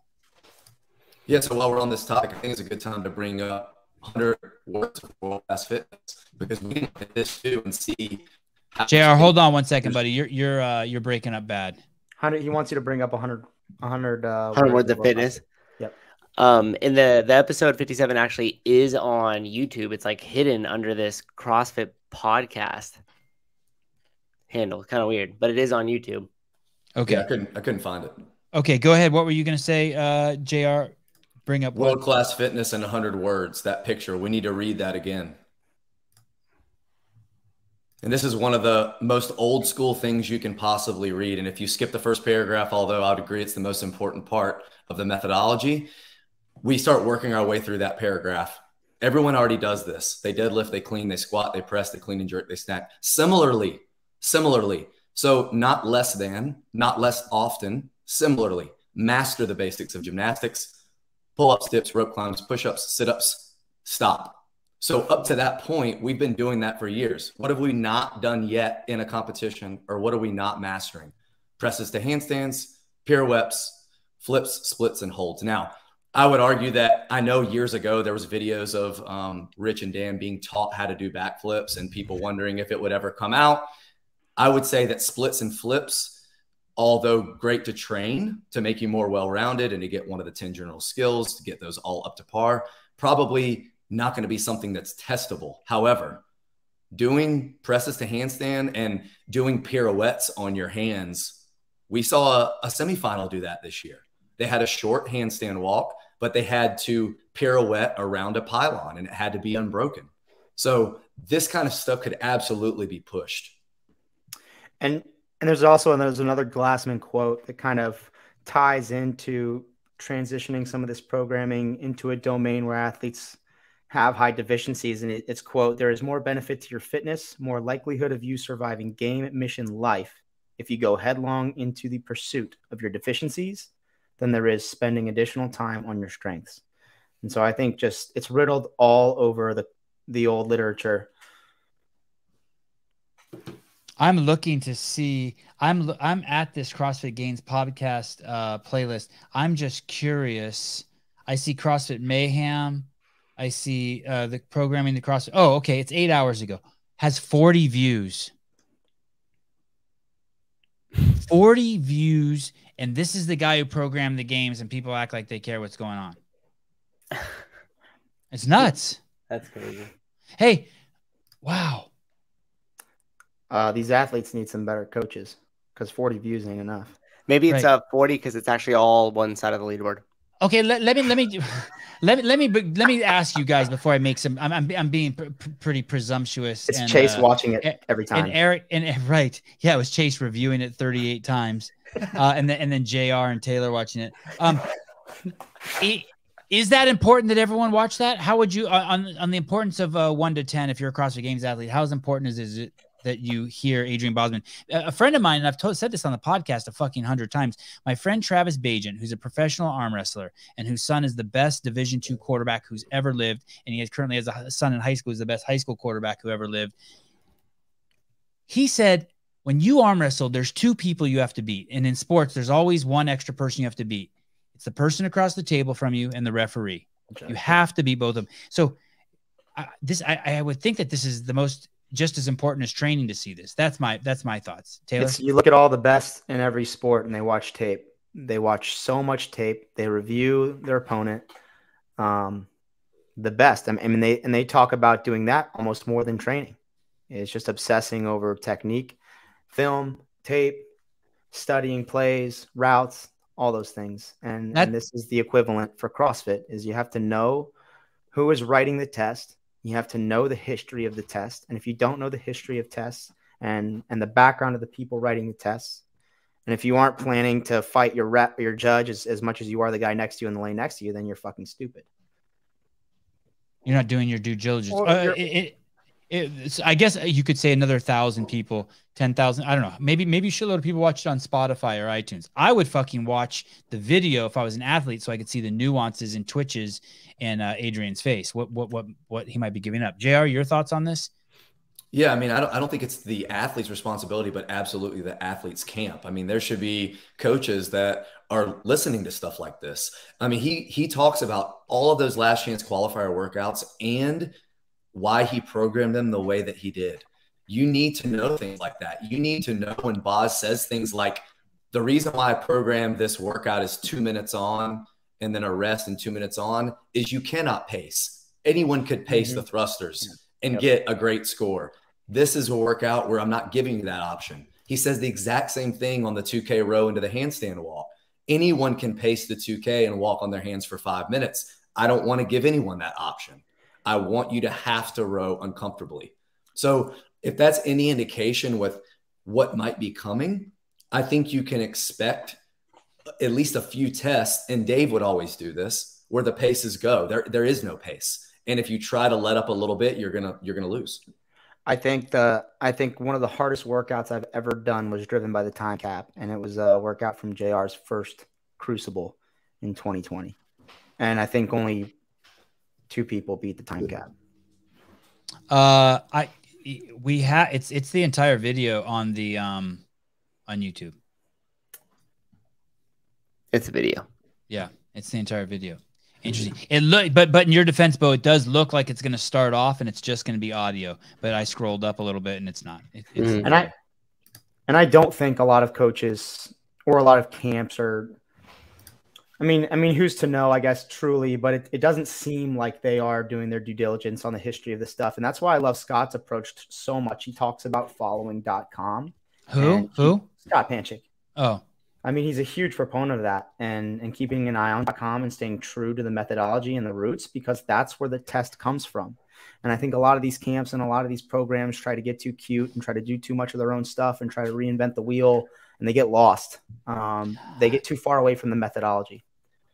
Yeah. So while we're on this topic, I think it's a good time to bring up 100 words of world-class fitness, because we can look at this too and see. JR, hold on one second, buddy. You're breaking up bad. 100. He wants you to bring up 100 words of fitness. Yep. In the episode 57 actually is on YouTube. It's like hidden under this CrossFit podcast handle. Kind of weird, but it is on YouTube. Okay. Yeah, I couldn't find it. Okay, go ahead. What were you going to say, JR? Bring up world-class fitness in 100 words. That picture. We need to read that again. And this is one of the most old school things you can possibly read. And if you skip the first paragraph, although I would agree it's the most important part of the methodology, we start working our way through that paragraph. Everyone already does this. They deadlift, they clean, they squat, they press, they clean and jerk, they snatch. Similarly. So not less than, not less often, similarly, master the basics of gymnastics, pull-ups, dips, rope climbs, push-ups, sit-ups, stop. So up to that point, we've been doing that for years. What have we not done yet in a competition, or what are we not mastering? Presses to handstands, pirouettes, flips, splits, and holds. Now, I would argue that I know years ago there was videos of Rich and Dan being taught how to do backflips and people wondering if it would ever come out. I would say that splits and flips, although great to train to make you more well-rounded and to get one of the 10 general skills, to get those all up to par, probably not going to be something that's testable. However, doing presses to handstand and doing pirouettes on your hands, we saw a semifinal do that this year. They had a short handstand walk, but they had to pirouette around a pylon and it had to be unbroken. So this kind of stuff could absolutely be pushed. And there's another Glassman quote that kind of ties into transitioning some of this programming into a domain where athletes have high deficiencies. And it's quote, "There is more benefit to your fitness, more likelihood of you surviving game, mission, life if you go headlong into the pursuit of your deficiencies than there is spending additional time on your strengths." And so I think just it's riddled all over the old literature. I'm looking to see. I'm at this CrossFit Gains podcast playlist. I'm just curious. I see CrossFit Mayhem. I see the programming the CrossFit. Oh, okay. It's 8 hours ago. Has 40 views. 40 views, and this is the guy who programmed the games, and people act like they care what's going on. It's nuts. That's crazy. Hey, Wow. These athletes need some better coaches because 40 views ain't enough. Maybe it's Right. 40 because it's actually all one side of the leaderboard. Okay, let me ask you guys before I make some. I'm being pretty presumptuous. It's and, Chase watching it every time. And Eric right, yeah, it was Chase reviewing it 38 times, and then JR and Taylor watching it. Is that important that everyone watch that? How would you on the importance of 1 to 10 if you're a CrossFit Games athlete? How important is it that you hear Adrian Bosman? A friend of mine, and I've said this on the podcast a fucking 100 times, my friend Travis Bajan, who's a professional arm wrestler and whose son is the best Division II quarterback who's ever lived, and he currently has a son in high school who's the best high school quarterback who ever lived. He said, when you arm wrestle, there's 2 people you have to beat. And in sports, there's always one extra person you have to beat. It's the person across the table from you and the referee. You have to beat both of them. So I would think that this is the most just as important as training to see this. That's my thoughts. Taylor? You look at all the best in every sport and they watch tape. They watch so much tape. They review their opponent. The best. I mean, they talk about doing that almost more than training. It's just obsessing over technique, film, tape, studying plays, routes, all those things. And this is the equivalent for CrossFit is you have to know who is writing the test. You have to know the history of the test. And if you don't know the history of tests and the background of the people writing the tests, and if you aren't planning to fight your rep or your judge as much as you are the guy next to you in the lane next to you, then you're fucking stupid. You're not doing your due diligence. I guess you could say another 1,000 people, 10,000. I don't know. Maybe a shitload of people watch it on Spotify or iTunes. I would fucking watch the video if I was an athlete so I could see the nuances and twitches in Adrian's face. What he might be giving up. JR, your thoughts on this? Yeah, I mean, I don't think it's the athlete's responsibility, but absolutely the athlete's camp. I mean, there should be coaches that are listening to stuff like this. I mean, he talks about all of those last chance qualifier workouts and why he programmed them the way that he did. You need to know things like that. You need to know when Boz says things like, the reason why I programmed this workout is 2 minutes on and then a rest and 2 minutes on is you cannot pace. Anyone could pace the thrusters and get a great score. This is a workout where I'm not giving you that option. He says the exact same thing on the 2K row into the handstand walk. Anyone can pace the 2K and walk on their hands for 5 minutes. I don't want to give anyone that option. I want you to have to row uncomfortably. So if that's any indication with what might be coming, I think you can expect at least a few tests, and Dave would always do this, where the paces go. There is no pace. And if you try to let up a little bit, you're gonna lose. I think one of the hardest workouts I've ever done was driven by the time cap, and it was a workout from JR's first Crucible in 2020. And I think only 2 people beat the time cap. It's the entire video on the on YouTube. It's a video. Yeah, it's the entire video. Interesting. It look, but in your defense, Bo, it does look like it's going to start off and it's just going to be audio. But I scrolled up a little bit and it's not. And I don't think a lot of coaches or a lot of camps are. I mean, who's to know, I guess, truly, but it doesn't seem like they are doing their due diligence on the history of the stuff. And that's why I love Scott's approach so much. He talks about following.com. Who? Scott Panchik. Oh. I mean, he's a huge proponent of that and keeping an eye on .com and staying true to the methodology and the roots, because that's where the test comes from. And I think a lot of these camps and a lot of these programs try to get too cute and try to do too much of their own stuff and try to reinvent the wheel, and they get lost. They get too far away from the methodology.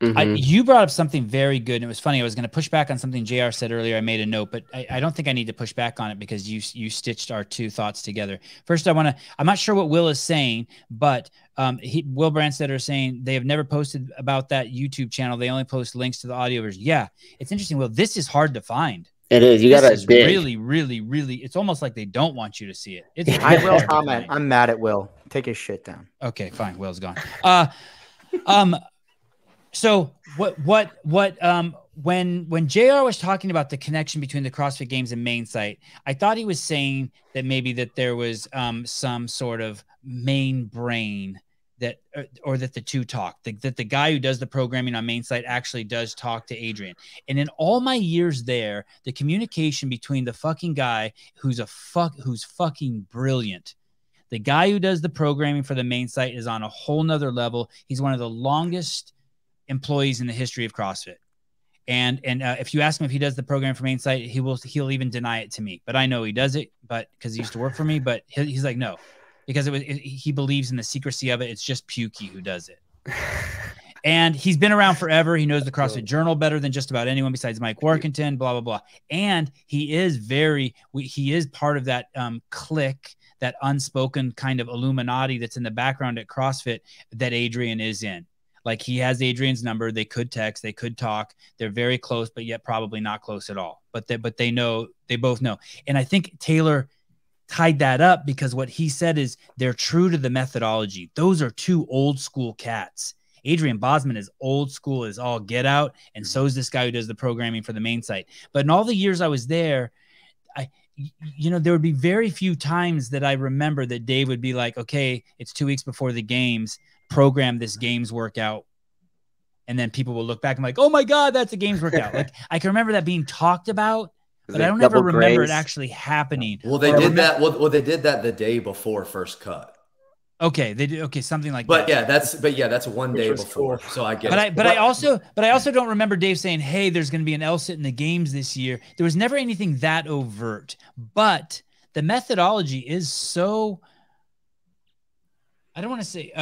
You brought up something very good, and it was funny. I was going to push back on something JR said earlier. I made a note, but I don't think I need to push back on it because you stitched our 2 thoughts together. First, I'm not sure what Will is saying, but Will Brandstetter is saying they have never posted about that YouTube channel. They only post links to the audio version. Yeah, it's interesting. Will, this is hard to find. It is. You got to really, really, really. It's almost like they don't want you to see it. I will comment. I'm mad at Will. Take his shit down. Okay, fine. Will's gone. So when JR was talking about the connection between the CrossFit Games and main site, I thought he was saying that maybe that there was some sort of main brain that the two talk, that the guy who does the programming on main site actually does talk to Adrian. And in all my years there, the communication between the fucking guy who's fucking brilliant, the guy who does the programming for the main site, is on a whole nother level. He's one of the longest employees in the history of CrossFit. And if you ask him if he does the program for main site, he'll even deny it to me. But I know he does it, but because he used to work for me. But he's like, no, because he believes in the secrecy of it. It's just Pukey who does it. And he's been around forever. He knows the CrossFit Journal better than just about anyone besides Mike Workington, blah, blah, blah. And he is part of that clique, that unspoken kind of Illuminati that's in the background at CrossFit that Adrian is in. Like, he has Adrian's number. They could text, they could talk. They're very close, but yet probably not close at all. But they know, they both know. And I think Taylor tied that up because what he said is they're true to the methodology. Those are two old school cats. Adrian Bosman is old school as all get out. And so is this guy who does the programming for the main site. But in all the years I was there, there would be very few times that I remember that Dave would be like, okay, it's 2 weeks before the games, program this games workout. And then people will look back and be like, oh my God, that's a games workout. Like, I can remember that being talked about, but I don't ever remember it actually happening. Well, they did that. Well, they did that the day before first cut. Okay, they do. Okay, something like that. Yeah, that's one day before. Cool. So I get it. But I also don't remember Dave saying, "Hey, there's going to be an LSIT in the games this year." There was never anything that overt. But the methodology is so, I don't want to say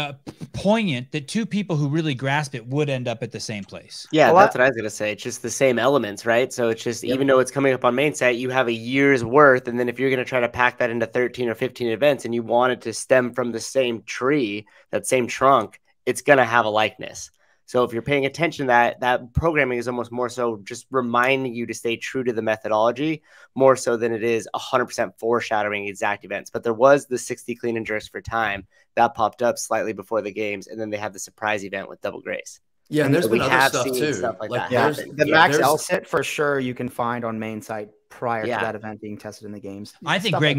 poignant, that two people who really grasp it would end up at the same place. Yeah, that's what I was going to say. It's just the same elements, right? So it's just, even though it's coming up on main site, you have a year's worth. And then if you're going to try to pack that into 13 or 15 events and you want it to stem from the same tree, that same trunk, it's going to have a likeness. So if you're paying attention to that programming is almost more so just reminding you to stay true to the methodology, more so than it is 100% foreshadowing exact events. But there was the 60 clean and jerks for time that popped up slightly before the games, and then they have the surprise event with double grace. Yeah, and there's been other stuff too. Stuff like that the max LSIT for sure you can find on main site prior to that event being tested in the games. I think Greg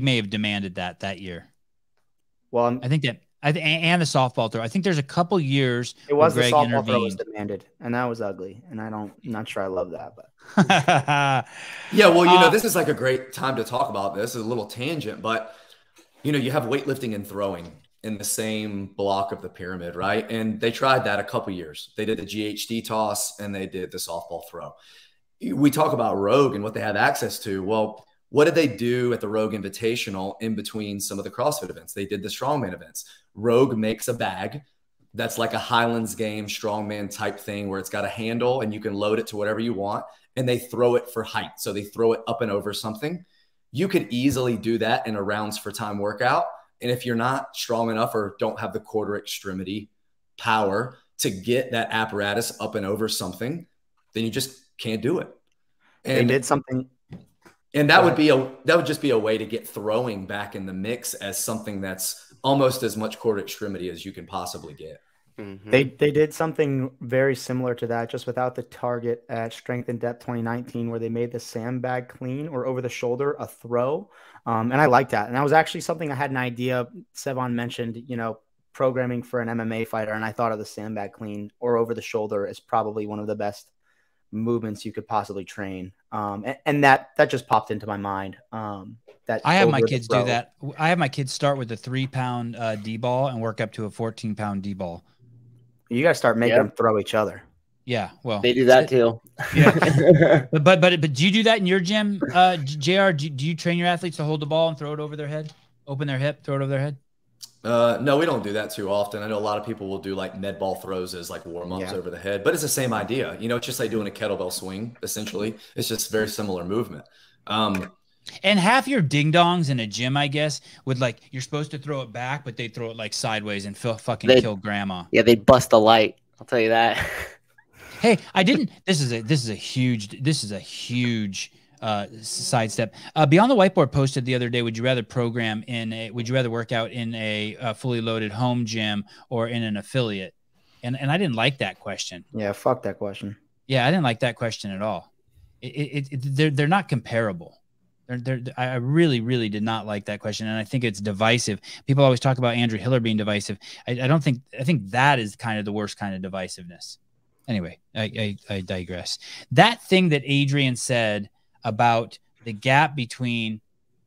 may have demanded that year. Well, I think and the softball throw. I think there's a couple years it was the softball throw was demanded, and that was ugly. And I'm not sure I love that, but yeah, well, this is like a great time to talk about this. It's a little tangent, but you have weightlifting and throwing in the same block of the pyramid, right? And they tried that a couple years. They did the GHD toss and they did the softball throw. We talk about Rogue and what they have access to. Well, what did they do at the Rogue Invitational in between some of the CrossFit events? They did the strongman events. Rogue makes a bag that's like a Highlands game strongman type thing where it's got a handle and you can load it to whatever you want, and they throw it for height. So they throw it up and over something. You could easily do that in a rounds for time workout. And if you're not strong enough or don't have the quarter extremity power to get that apparatus up and over something, then you just can't do it. And they did something. And that would just be a way to get throwing back in the mix as something that's almost as much quarter extremity as you can possibly get. Mm-hmm. They did something very similar to that, just without the target at Strength and Depth 2019, where they made the Sandbag Clean or over the shoulder a throw. And I like that. And that was actually something I had an idea. Sevan mentioned, programming for an MMA fighter. And I thought of the Sandbag Clean or over the shoulder as probably one of the best movements you could possibly train. And that just popped into my mind. That I have my kids do that. I have my kids start with a 3-pound D ball and work up to a 14-pound D ball. You got to start making them throw each other. Yeah, well, they do that too. Yeah, but do you do that in your gym, JR? Do you train your athletes to hold the ball and throw it over their head, open their hip, throw it over their head? No, we don't do that too often. I know a lot of people will do like med ball throws as like warm-ups over the head, but it's the same idea. It's just like doing a kettlebell swing. Essentially, it's just very similar movement. And half your ding-dongs in a gym, I guess, would you're supposed to throw it back, but they throw it like sideways and kill grandma. Yeah, they bust a light. I'll tell you that. Hey, I didn't. This is a huge sidestep. Beyond the Whiteboard posted the other day, would you rather work out in a fully loaded home gym or in an affiliate? And I didn't like that question. Yeah, fuck that question. Yeah, I didn't like that question at all. They're not comparable. I really, really did not like that question, and I think it's divisive. People always talk about Andrew Hiller being divisive. I think that is kind of the worst kind of divisiveness. Anyway, I digress. That thing that Adrian said about the gap between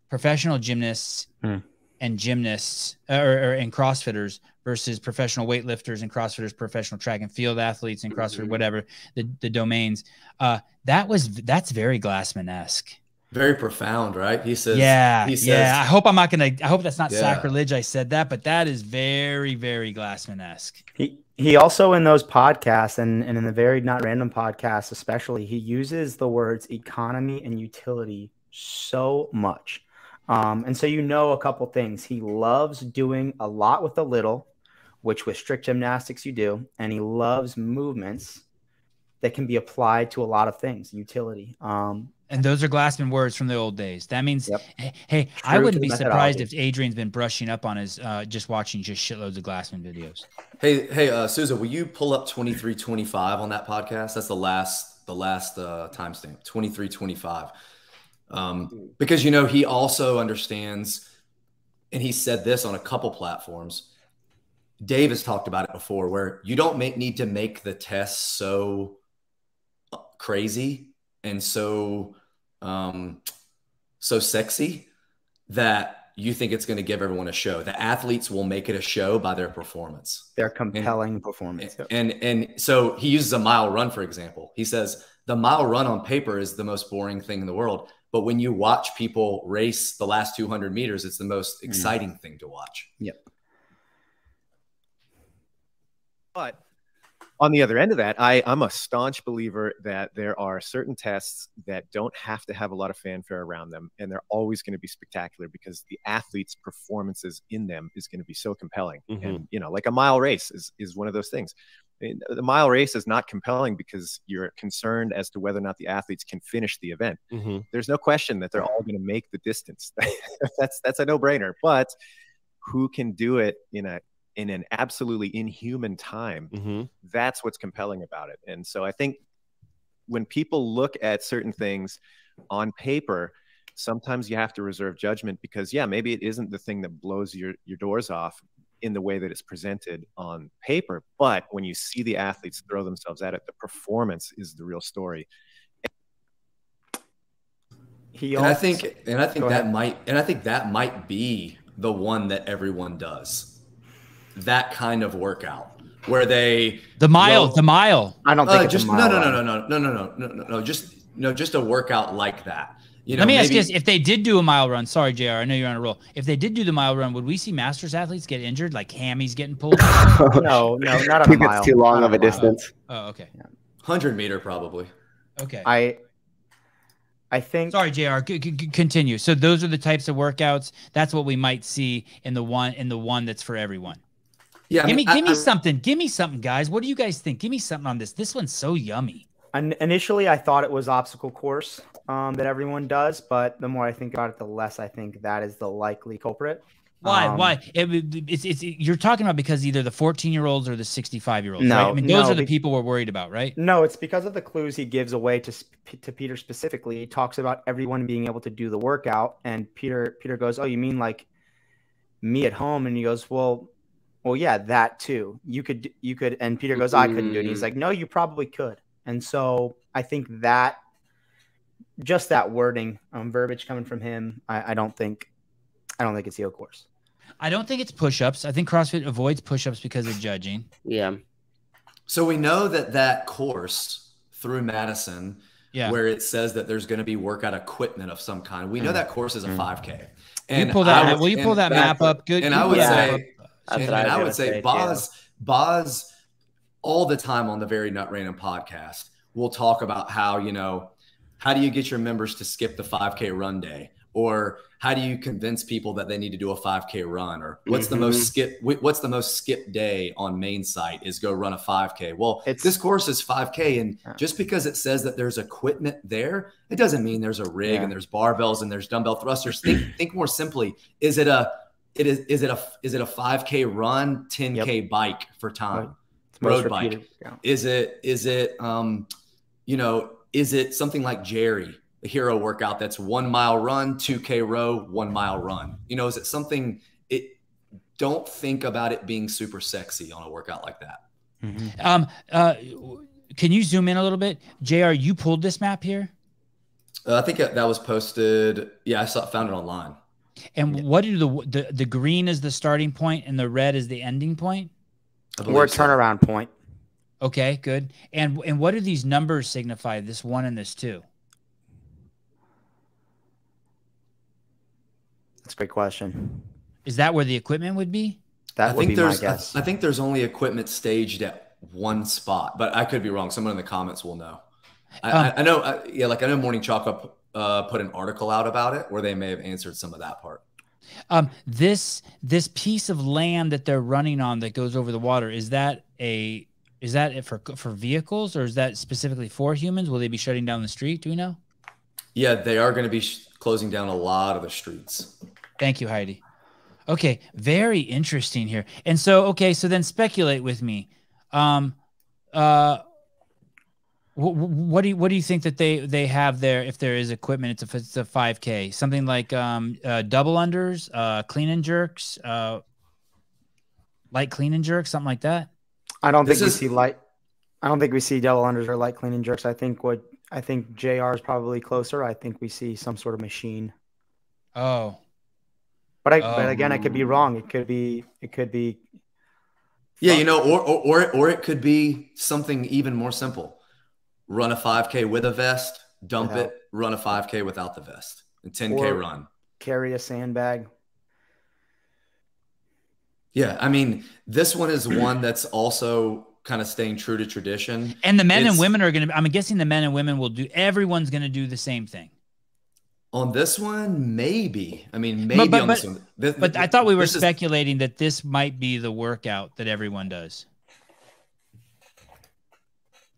professional gymnasts and gymnasts and CrossFitters versus professional weightlifters and CrossFitters, professional track and field athletes and CrossFit, whatever the domains. That's very Glassman-esque. Very profound, right? He says, I hope that's not sacrilege. I said that, but that is very, very Glassman-esque. He also, in those podcasts and in the Very Not Random podcast, especially, he uses the words economy and utility so much. And so, a couple things. He loves doing a lot with a little, which with strict gymnastics you do. And he loves movements that can be applied to a lot of things, utility. And those are Glassman words from the old days. That means, hey, I wouldn't be surprised if Adrian's been brushing up on his, just watching shitloads of Glassman videos. Hey, Susan, will you pull up 2325 on that podcast? That's the last timestamp, 2325. Because, he also understands, and he said this on a couple platforms. Dave has talked about it before, where you don't need to make the tests so crazy and so sexy that you think it's going to give everyone a show. The athletes will make it a show by their performance. Their compelling performance. And so he uses a mile run, for example. He says the mile run on paper is the most boring thing in the world. But when you watch people race the last 200 meters, it's the most exciting thing to watch. Yep. But on the other end of that, I'm a staunch believer that there are certain tests that don't have to have a lot of fanfare around them, and they're always going to be spectacular because the athlete's performances in them is going to be so compelling. And, like a mile race is one of those things. The mile race is not compelling because you're concerned as to whether or not the athletes can finish the event. There's no question that they're all going to make the distance. That's a no-brainer. But who can do it in an absolutely inhuman time? That's what's compelling about it. And so I think when people look at certain things on paper, sometimes you have to reserve judgment because, maybe it isn't the thing that blows your doors off in the way that it's presented on paper. But when you see the athletes throw themselves at it, the performance is the real story. I think that might be the one that everyone does. That kind of workout where the mile. I don't think just no. Just a workout like that. Let me ask you this: if they did do a mile run, sorry, JR, I know you're on a roll. If they did do the mile run, would we see Masters athletes get injured, like hammies getting pulled? No, not on a mile. I think it's too long of a distance. Oh, okay. 100-meter probably. Okay. I think. Sorry, JR. Continue. So those are the types of workouts. That's what we might see in the one that's for everyone. Yeah. Give me something. Give me something, guys. What do you guys think? Give me something on this. This one's so yummy. Initially, I thought it was obstacle course that everyone does, but the more I think about it, the less I think that is the likely culprit. Why? It's you're talking about because either the 14-year-olds or the 65-year-olds. No, right? I mean, those are the people we're worried about, right? No, it's because of the clues he gives away to Peter specifically. He talks about everyone being able to do the workout, and Peter goes, "Oh, you mean like me at home?" And he goes, "Well, yeah, that too. You could." And Peter goes, "I couldn't do it." And he's like, "No, you probably could." And so I think that just that wording, verbiage coming from him, I don't think it's heel course. I don't think it's push-ups. I think CrossFit avoids push-ups because of judging. Yeah. So we know that course through Madison, where it says that there's going to be workout equipment of some kind. We know that course is a 5K. And will you pull that map up? Good. And I would say, Boz, all the time on the Very Not Random podcast, we'll talk about how do you get your members to skip the 5K run day? Or how do you convince people that they need to do a 5K run? Or what's the most skip day on main site is go run a 5K. Well, this course is 5K. And just because it says that there's equipment there, it doesn't mean there's a rig and there's barbells and there's dumbbell thrusters. Think more simply. Is it a 5K run, 10K bike for time? Road bike. Is it something like Jerry? hero workout that's 1 mile run, 2K row, 1 mile run? You know, is it something, don't think about it being super sexy on a workout like that. Can you zoom in a little bit? JR, you pulled this map here? I think that was posted. Yeah, found it online. And what do the green is the starting point and the red is the ending point? Or a turnaround point. Okay, good. And what do these numbers signify, this 1 and this 2? That's a great question. Is that where the equipment would be? That would be my guess. I think there's only equipment staged at one spot, but I could be wrong. Someone in the comments will know. I know. I know Morning Chocolate put an article out about it where they may have answered some of that part. This piece of land that they're running on that goes over the water, is that for vehicles, or is that specifically for humans? Will they be shutting down the street? Do we know? Yeah, they are going to be closing down a lot of the streets. Thank you, Heidi. Okay, very interesting here. And so, okay, so then speculate with me. What do you think that they have there? If there is equipment, it's a 5K, something like double unders, clean and jerks, light clean and jerks, something like that. I don't think we see double unders or light clean and jerks. I think JR is probably closer. I think we see some sort of machine. Oh. But again, I could be wrong. It could be. Yeah, you know, or it could be something even more simple. Run a 5K with a vest, dump it, run a 5K without the vest, and 10K run. Carry a sandbag. Yeah, I mean, this one is one that's also kind of staying true to tradition. And the men and women are going to, I'm guessing the men and women everyone's going to do the same thing. On this one, maybe. I mean, maybe on this one. But I thought we were speculating that this might be the workout that everyone does.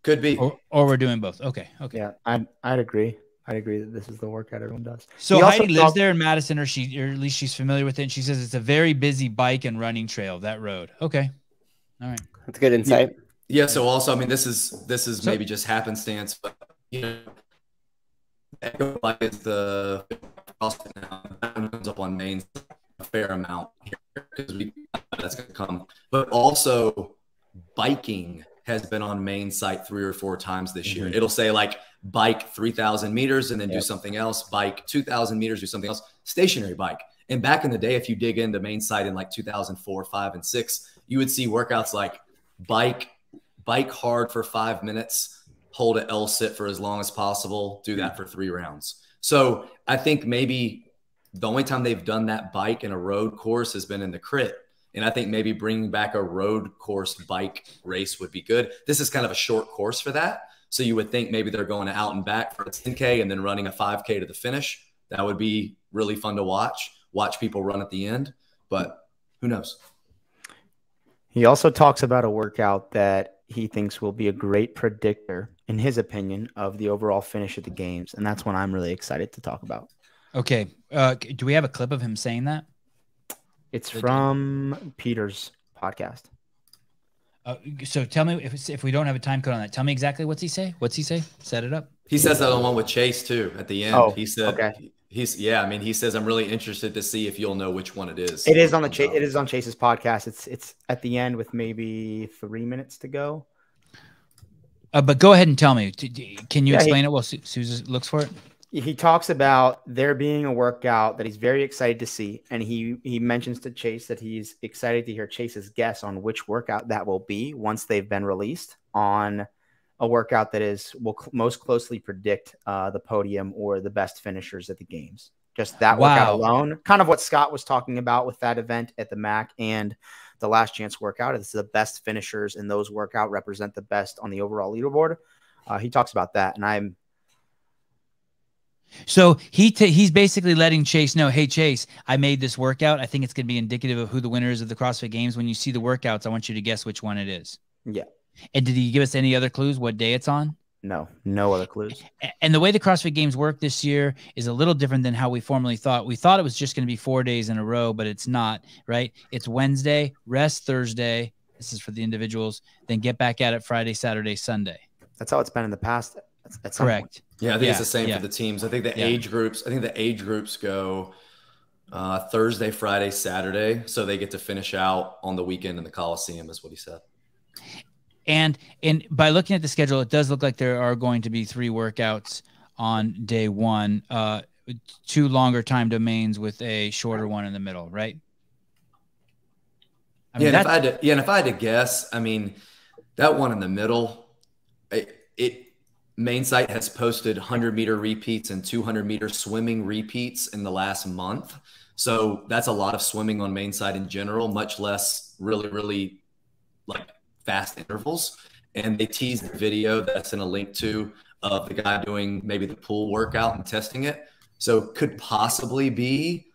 Could be. Or we're doing both. Okay. Yeah, I'd agree. I'd agree that this is the workout everyone does. So Heidi lives there in Madison, or at least she's familiar with it. And she says it's a very busy bike and running trail, that road. Okay. All right. That's good insight. Yeah. So also, I mean, this is maybe just happenstance, but you know, Echo Bike is the CrossFit now. That comes up on Main a fair amount here because that's going to come. But also, biking has been on Main site 3 or 4 times this year. It'll say like bike 3,000 meters and then do something else, bike 2,000 meters, do something else, stationary bike. And back in the day, if you dig into Main site in like 2004, 5, and 6, you would see workouts like bike hard for 5 minutes, hold a L sit for as long as possible, do that for 3 rounds. So I think maybe the only time they've done that bike in a road course has been in the crit. And I think maybe bringing back a road course bike race would be good. This is kind of a short course for that. So you would think maybe they're going out and back for a 10K and then running a 5K to the finish. That would be really fun to watch people run at the end. But who knows? He also talks about a workout that he thinks will be a great predictor, in his opinion, of the overall finish of the games. And that's one I'm really excited to talk about. Okay. Do we have a clip of him saying that? It's from Peter's podcast. So tell me, if we don't have a time code on that, tell me exactly what's he say? What's he say? Set it up. He says that on one with Chase too at the end. Oh, he said, okay. He says, I'm really interested to see if you'll know which one it is. It is on it is on Chase's podcast. It's at the end with maybe 3 minutes to go. But go ahead and tell me. Can you explain it while Susan looks for it? He talks about there being a workout that he's very excited to see, and he mentions to Chase that he's excited to hear Chase's guess on which workout that will be once they've been released on a workout that will most closely predict the podium or the best finishers at the games. Just that workout alone, kind of what Scott was talking about with that event at the MAC and the Last Chance workout. It's the best finishers in those workout represent the best on the overall leaderboard. He talks about that, and So he's basically letting Chase know, hey, Chase, I made this workout. I think it's going to be indicative of who the winner is of the CrossFit Games. When you see the workouts, I want you to guess which one it is. Yeah. And did he give us any other clues what day it's on? No other clues. And the way the CrossFit Games work this year is a little different than how we formerly thought. We thought it was just going to be 4 days in a row, but it's not, right? It's Wednesday, rest Thursday. This is for the individuals. Then get back at it Friday, Saturday, Sunday. That's how it's been in the past. Correct. Yeah, I think it's the same yeah. for the teams. I think the age groups go Thursday, Friday, Saturday, so they get to finish out on the weekend in the Coliseum, is what he said. And by looking at the schedule, it does look like there are going to be 3 workouts on day 1, 2 longer time domains with a shorter one in the middle, right? I mean, and if I had to guess, I mean, that one in the middle, Main Site has posted 100-meter repeats and 200-meter swimming repeats in the last month. So that's a lot of swimming on Main Site in general, much less really, really like fast intervals. And they teased the video that's in a link to of the guy doing maybe the pool workout and testing it. So it could possibly be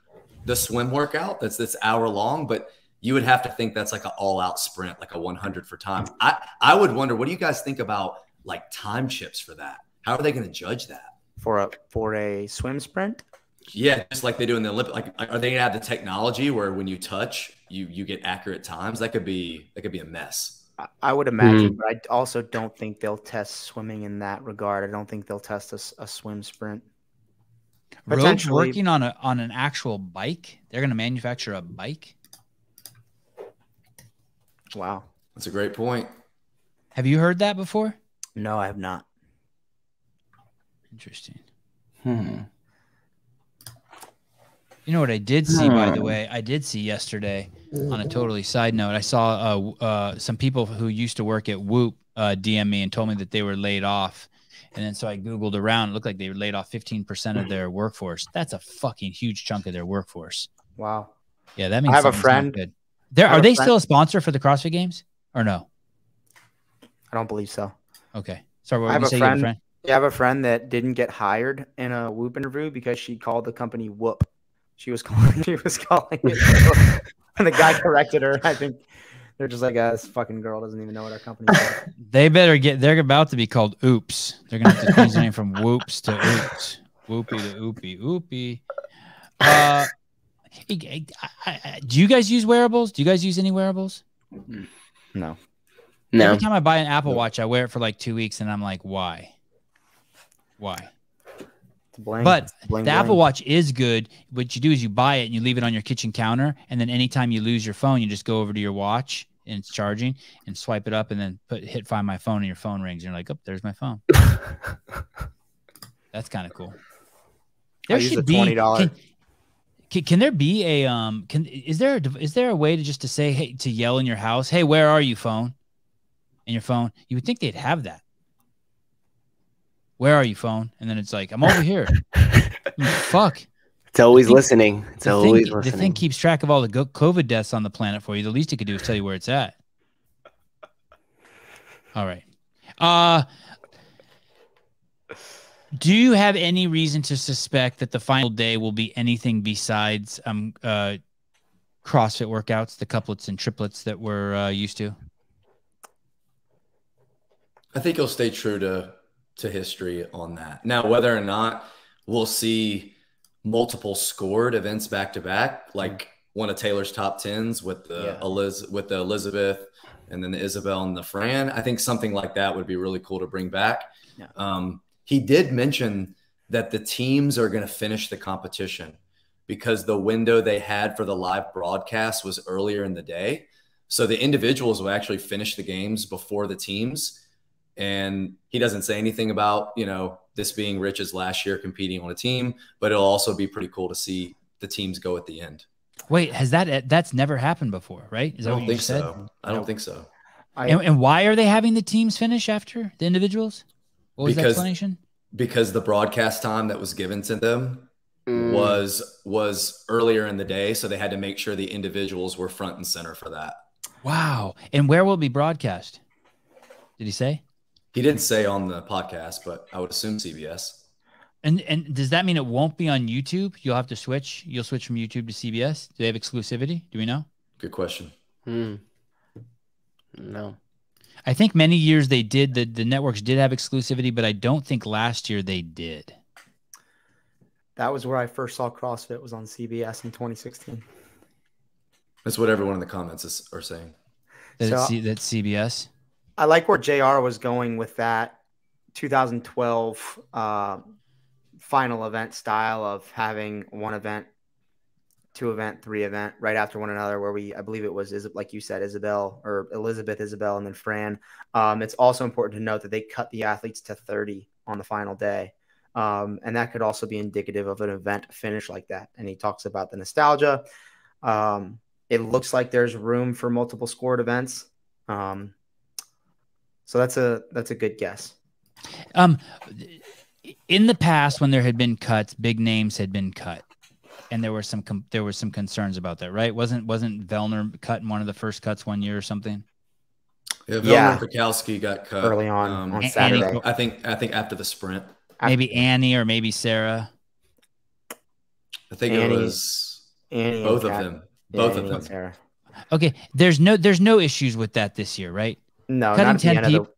the swim workout that's hour long, but you would have to think that's like an all-out sprint, like a 100 for time. I would wonder, what do you guys think about like time chips for that? How are they going to judge that for a swim sprint? Yeah, just like they do in the Olympic. Like, are they going to have the technology where when you touch, you get accurate times? That could be a mess. I would imagine, but I also don't think they'll test swimming in that regard. I don't think they'll test a swim sprint. Rogue's working on an actual bike. They're going to manufacture a bike. Wow, that's a great point. Have you heard that before? No, I have not. Interesting. You know what I did see, by the way? I did see yesterday, on a totally side note, I saw some people who used to work at Whoop DM me and told me that they were laid off. And then so I Googled around. It looked like they were laid off 15% of their workforce. That's a fucking huge chunk of their workforce. Wow. Yeah, that means I have a friend. Good. Are they still a sponsor for the CrossFit Games or no? I don't believe so. Okay. Sorry, what I were you saying? You have a friend? Yeah, I have a friend that didn't get hired in a Whoop interview because she called the company Whoop. She was calling it, and the guy corrected her. I think they're just like, this fucking girl doesn't even know what our company is. They're about to be called Oops. They're going to have to change the name from Whoops to Oops. Whoopie to Oopie. Do you guys use wearables? Do you guys use any wearables? No. Every time I buy an Apple Watch, I wear it for like 2 weeks, and I'm like, why? But the Apple Watch is good. What you do is you buy it and you leave it on your kitchen counter, and then anytime you lose your phone, you just go over to your watch and it's charging and swipe it up, and then hit Find My Phone, and your phone rings. And you're like, oh, there's my phone. That's kind of cool. There should be $20. Can there be a is there a way to say, hey, to yell in your house, hey, where are you, phone? And your phone, you would think they'd have that. Where are you, phone? And then it's like, I'm over here. Fuck. It's always listening. It's always listening. The thing keeps track of all the COVID deaths on the planet for you. The least it could do is tell you where it's at. All right. Do you have any reason to suspect that the final day will be anything besides CrossFit workouts, the couplets and triplets that we're used to? I think he'll stay true to history on that. Now, whether or not we'll see multiple scored events back to back, like one of Taylor's top 10s with the Elizabeth and then the Isabel and the Fran, I think something like that would be really cool to bring back. Yeah. He did mention that the teams are going to finish the competition because the window they had for the live broadcast was earlier in the day. So the individuals will actually finish the games before the teams. And he doesn't say anything about, this being Rich's last year competing on a team, but it'll also be pretty cool to see the teams go at the end. Wait, that's never happened before, right? Is that what you said? So. I don't think so. And why are they having the teams finish after the individuals? What was the explanation? Because the broadcast time that was given to them was earlier in the day, so they had to make sure the individuals were front and center for that. Wow. And where will it be broadcast? Did he say? He didn't say on the podcast, but I would assume CBS. And does that mean it won't be on YouTube? You'll have to switch. You'll switch from YouTube to CBS. Do they have exclusivity? Do we know? Good question. No. I think many years they did. The networks did have exclusivity, but I don't think last year they did. That was where I first saw CrossFit, was on CBS in 2016. That's what everyone in the comments are saying. That's CBS. I like where JR was going with that 2012 final event style of having one event, two event, three event right after one another, where I believe it was, like you said, Elizabeth, Isabel, and then Fran. It's also important to note that they cut the athletes to 30 on the final day. And that could also be indicative of an event finish like that. And he talks about the nostalgia. It looks like there's room for multiple scored events. So that's a good guess. In the past, when there had been cuts, big names had been cut. And there were some concerns about that, right? Wasn't Vellner cut in one of the first cuts one year or something? Yeah, Vellner Pikowski got cut early on Saturday. I think after the sprint. Maybe Annie or maybe Sarah. I think it was Annie both of them. Both of them. Sarah. Okay, there's no issues with that this year, right? No, cutting not 10 people.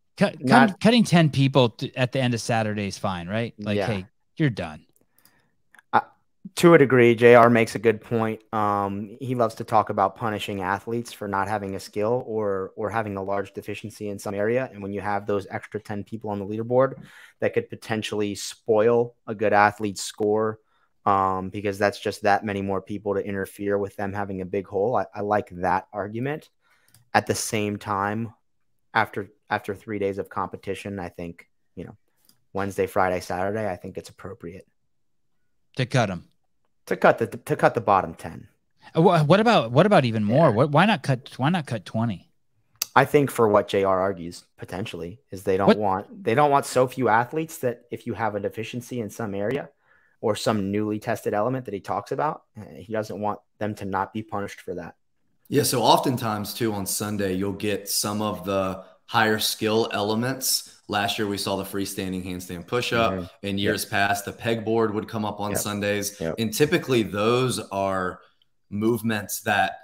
Cutting 10 people at the end of Saturday is fine, right? Like, hey, you're done. To a degree, JR makes a good point. He loves to talk about punishing athletes for not having a skill or having a large deficiency in some area. And when you have those extra 10 people on the leaderboard, that could potentially spoil a good athlete's score, because that's just that many more people to interfere with them having a big hole. I like that argument. At the same time, after 3 days of competition, I think, Wednesday, Friday, Saturday, I think it's appropriate to cut them. To cut the bottom 10. What about even more? Why not cut 20? I think for what JR argues potentially is they don't want so few athletes that if you have a deficiency in some area or some newly tested element that he talks about, he doesn't want them to not be punished for that. Yeah, so oftentimes too on Sunday you'll get some of the higher skill elements. Last year we saw the freestanding handstand push-up. In years past, the pegboard would come up on Sundays. And typically those are movements that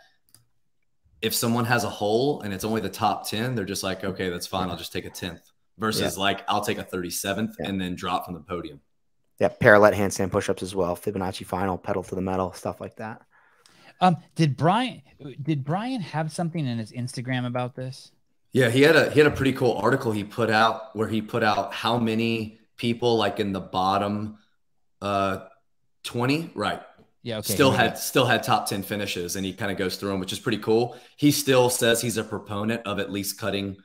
if someone has a hole and it's only the top 10, they're just like, okay, that's fine. I'll just take a 10th versus like I'll take a 37th and then drop from the podium. Yeah, parallel handstand push-ups as well. Fibonacci final, pedal to the metal, stuff like that. Did Brian have something in his Instagram about this? Yeah, he had a pretty cool article he put out where he put out how many people like in the bottom 20, right? Yeah, okay. Still had top 10 finishes, and he kind of goes through them, which is pretty cool. He still says he's a proponent of at least cutting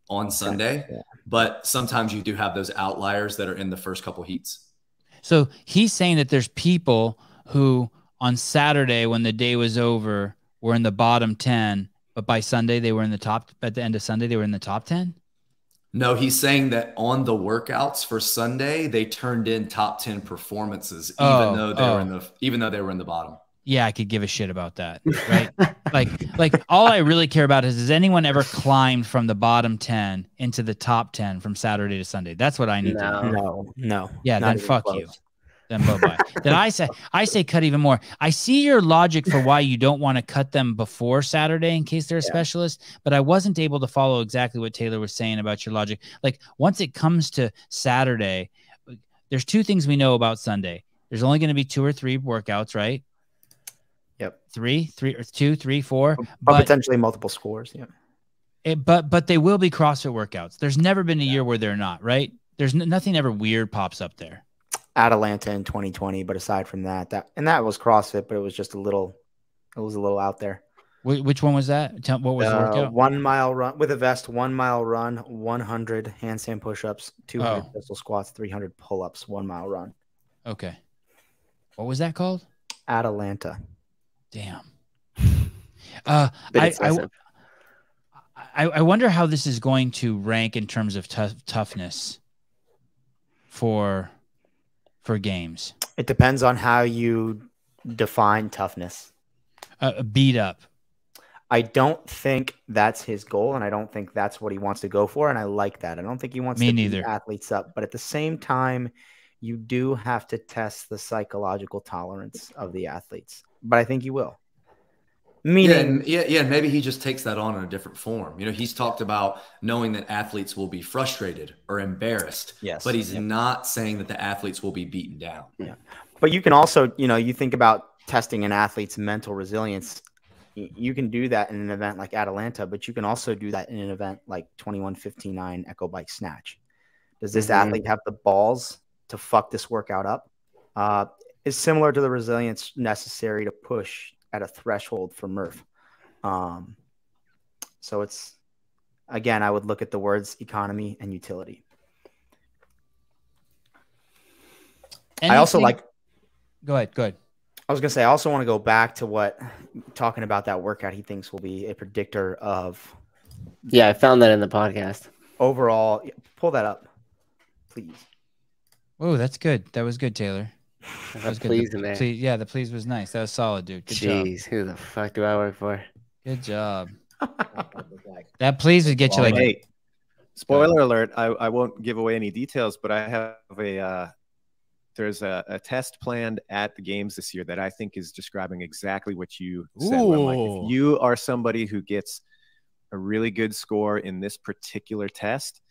on Sunday, but sometimes you do have those outliers that are in the first couple heats. So he's saying that there's people who on Saturday when the day was over were in the bottom 10. But by Sunday, they were at the end of Sunday, they were in the top 10? No, he's saying that on the workouts for Sunday, they turned in top 10 performances, even though they were in the bottom. Yeah, I could give a shit about that, right? like all I really care about is, has anyone ever climbed from the bottom 10 into the top 10 from Saturday to Sunday? That's what I need to know. No. Yeah, then fuck close. You. Then bye-bye. Then I say cut even more. I see your logic for why you don't want to cut them before Saturday in case they're a specialist, but I wasn't able to follow exactly what Taylor was saying about your logic. Like once it comes to Saturday, there's two things we know about Sunday. There's only going to be 2 or 3 workouts, right? Yep. 3 or 2, 3, 4. But potentially multiple scores. Yeah. But they will be CrossFit workouts. There's never been a year where they're not, right? There's nothing ever weird pops up there. Atlanta in 2020, but aside from that was CrossFit, but it was just a little out there. Which one was that? What was the workout? 1 mile run with a vest, 1 mile run, 100 handstand push-ups, 200 pistol squats, 300 pull-ups, 1 mile run. Okay. What was that called? Atlanta. Damn. I wonder how this is going to rank in terms of toughness for games. It depends on how you define toughness. Beat up. I don't think that's his goal, and I don't think that's what he wants to go for, and I like that. I don't think he wants to beat athletes up, but at the same time, you do have to test the psychological tolerance of the athletes. But I think you will. Meaning, maybe he just takes that on in a different form. He's talked about knowing that athletes will be frustrated or embarrassed. Yes, but he's not saying that the athletes will be beaten down. Yeah, but you can also, you think about testing an athlete's mental resilience. You can do that in an event like Atlanta, but you can also do that in an event like 21:59 Echo Bike Snatch, Does this athlete have the balls to fuck this workout up? Is similar to the resilience necessary to push at a threshold for Murph. So it's, again, I would look at the words economy and utility. I also like. Go ahead. I was going to say, I also want to go back to talking about that workout he thinks will be a predictor of. Yeah, I found that in the podcast. Overall, pull that up, please. Oh, that's good. That was good, Taylor. That was good. Please in there. Yeah, the please was nice. That was solid, dude. Good Jeez, job. who the fuck do I work for? Good job. That please would get you like. Hey, spoiler alert! I won't give away any details, but I have there's a test planned at the games this year that I think is describing exactly what you said. Like, if you are somebody who gets a really good score in this particular test,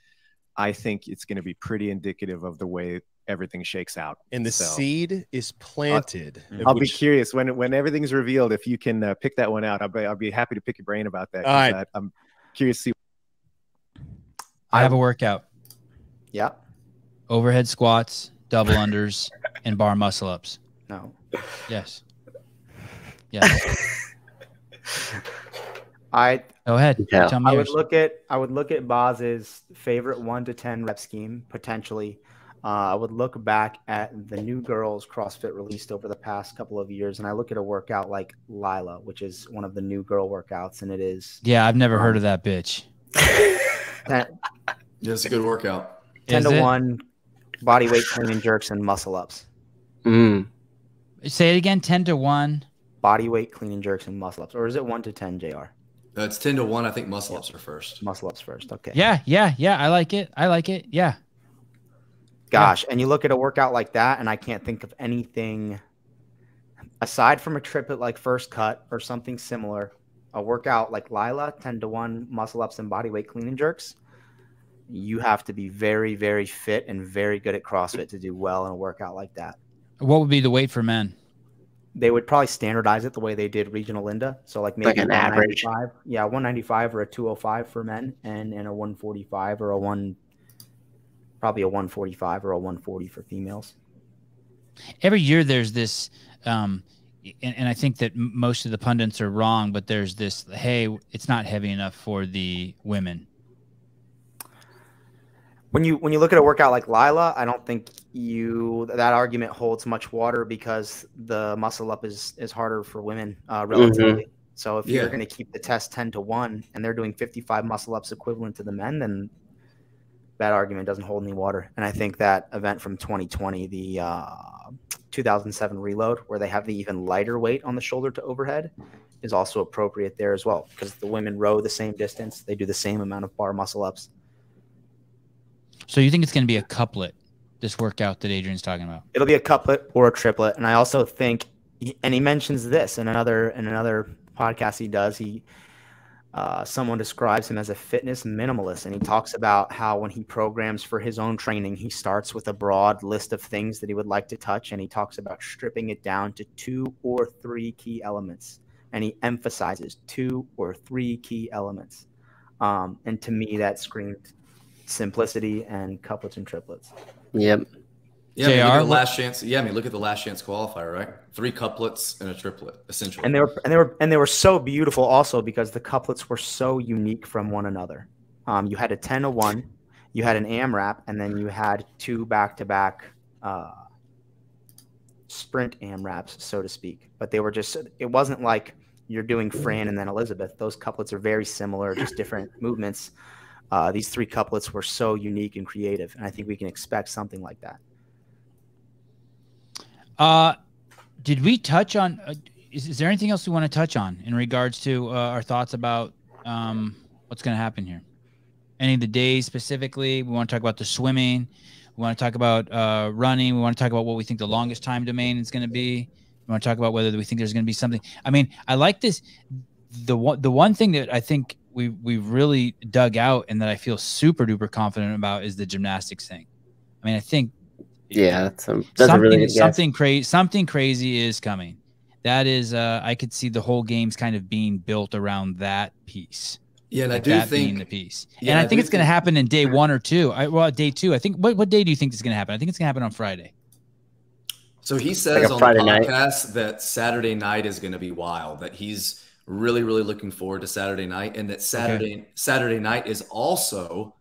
I think it's going to be pretty indicative of the way everything shakes out. And the seed is planted. I'll be curious when everything's revealed. If you can pick that one out, I'll be happy to pick your brain about that. All right. I'm curious to see. I have a workout. Yeah. Overhead squats, double unders, and bar muscle ups. No. Yes. Go ahead. Yeah. Tell me yours. I would look at Boz's favorite 1 to 10 rep scheme potentially. I would look back at the new girls CrossFit released over the past couple of years, and I look at a workout like Lila, which is one of the new girl workouts, and it is. Yeah, I've never heard of that bitch. Yeah, it's a good workout. 10 to 1 body weight clean and jerks and muscle ups. Say it again. 10 to 1 body weight clean and jerks and muscle ups, or is it 1 to 10, JR? It's 10 to 1. I think muscle ups are first. Muscle ups first. Okay. Yeah. I like it. Yeah. Gosh, and you look at a workout like that, and I can't think of anything aside from a triplet like first cut or something similar. A workout like Lila, 10 to 1 muscle ups and body weight clean and jerks. You have to be very, very fit and very good at CrossFit to do well in a workout like that. What would be the weight for men? They would probably standardize it the way they did Regional Linda. So like maybe like an average. Yeah, 195 or a 205 for men, and a 145 or probably a 145 or a 140 for females. Every year there's this, and I think that most of the pundits are wrong, but there's this, hey, it's not heavy enough for the women. When you look at a workout like Lila, I don't think that argument holds much water because the muscle up is harder for women relatively. So if you're going to keep the test 10 to 1 and they're doing 55 muscle ups equivalent to the men, then that argument doesn't hold any water. And I think that event from 2020, the 2007 reload, where they have the even lighter weight on the shoulder to overhead, is also appropriate there as well, because the women row the same distance. They do the same amount of bar muscle ups. So you think it's going to be a couplet, this workout that Adrian's talking about? It'll be a couplet or a triplet. And I also think, and he mentions this in another podcast he does, someone describes him as a fitness minimalist, and he talks about how when he programs for his own training, he starts with a broad list of things that he would like to touch, and he talks about stripping it down to 2 or 3 key elements, and he emphasizes 2 or 3 key elements. And to me, that screamed simplicity and couplets and triplets. Yep. Yeah, look at the last chance. Yeah, look at the last chance qualifier, right? 3 couplets and a triplet, essentially. And they were so beautiful also because the couplets were so unique from one another. You had a 10 to 1, you had an AMRAP, and then you had 2 back-to-back sprint AMRAPs, so to speak. But they were it wasn't like you're doing Fran and then Elizabeth. Those couplets are very similar, just different movements. These 3 couplets were so unique and creative, and I think we can expect something like that. Did we touch on, is there anything else we want to touch on in regards to our thoughts about what's going to happen here? Any of the days specifically? We want to talk about the swimming. We want to talk about running. We want to talk about what we think the longest time domain is going to be. We want to talk about whether we think there's going to be something. I mean, I like this. The one thing that I think we've really dug out and that I feel super duper confident about is the gymnastics thing. I mean, I think, something crazy is coming. That is, I could see the whole game's kind of being built around that piece. Yeah, and like I do that think being the piece. Yeah, and I I think do it's going to think- happen in day 1 or 2. Day 2. I think what day do you think is going to happen? I think it's going to happen on Friday. So he Like says a on the Friday night. podcast that Saturday night is going to be wild, that he's really, really looking forward to Saturday night, and that Saturday night is also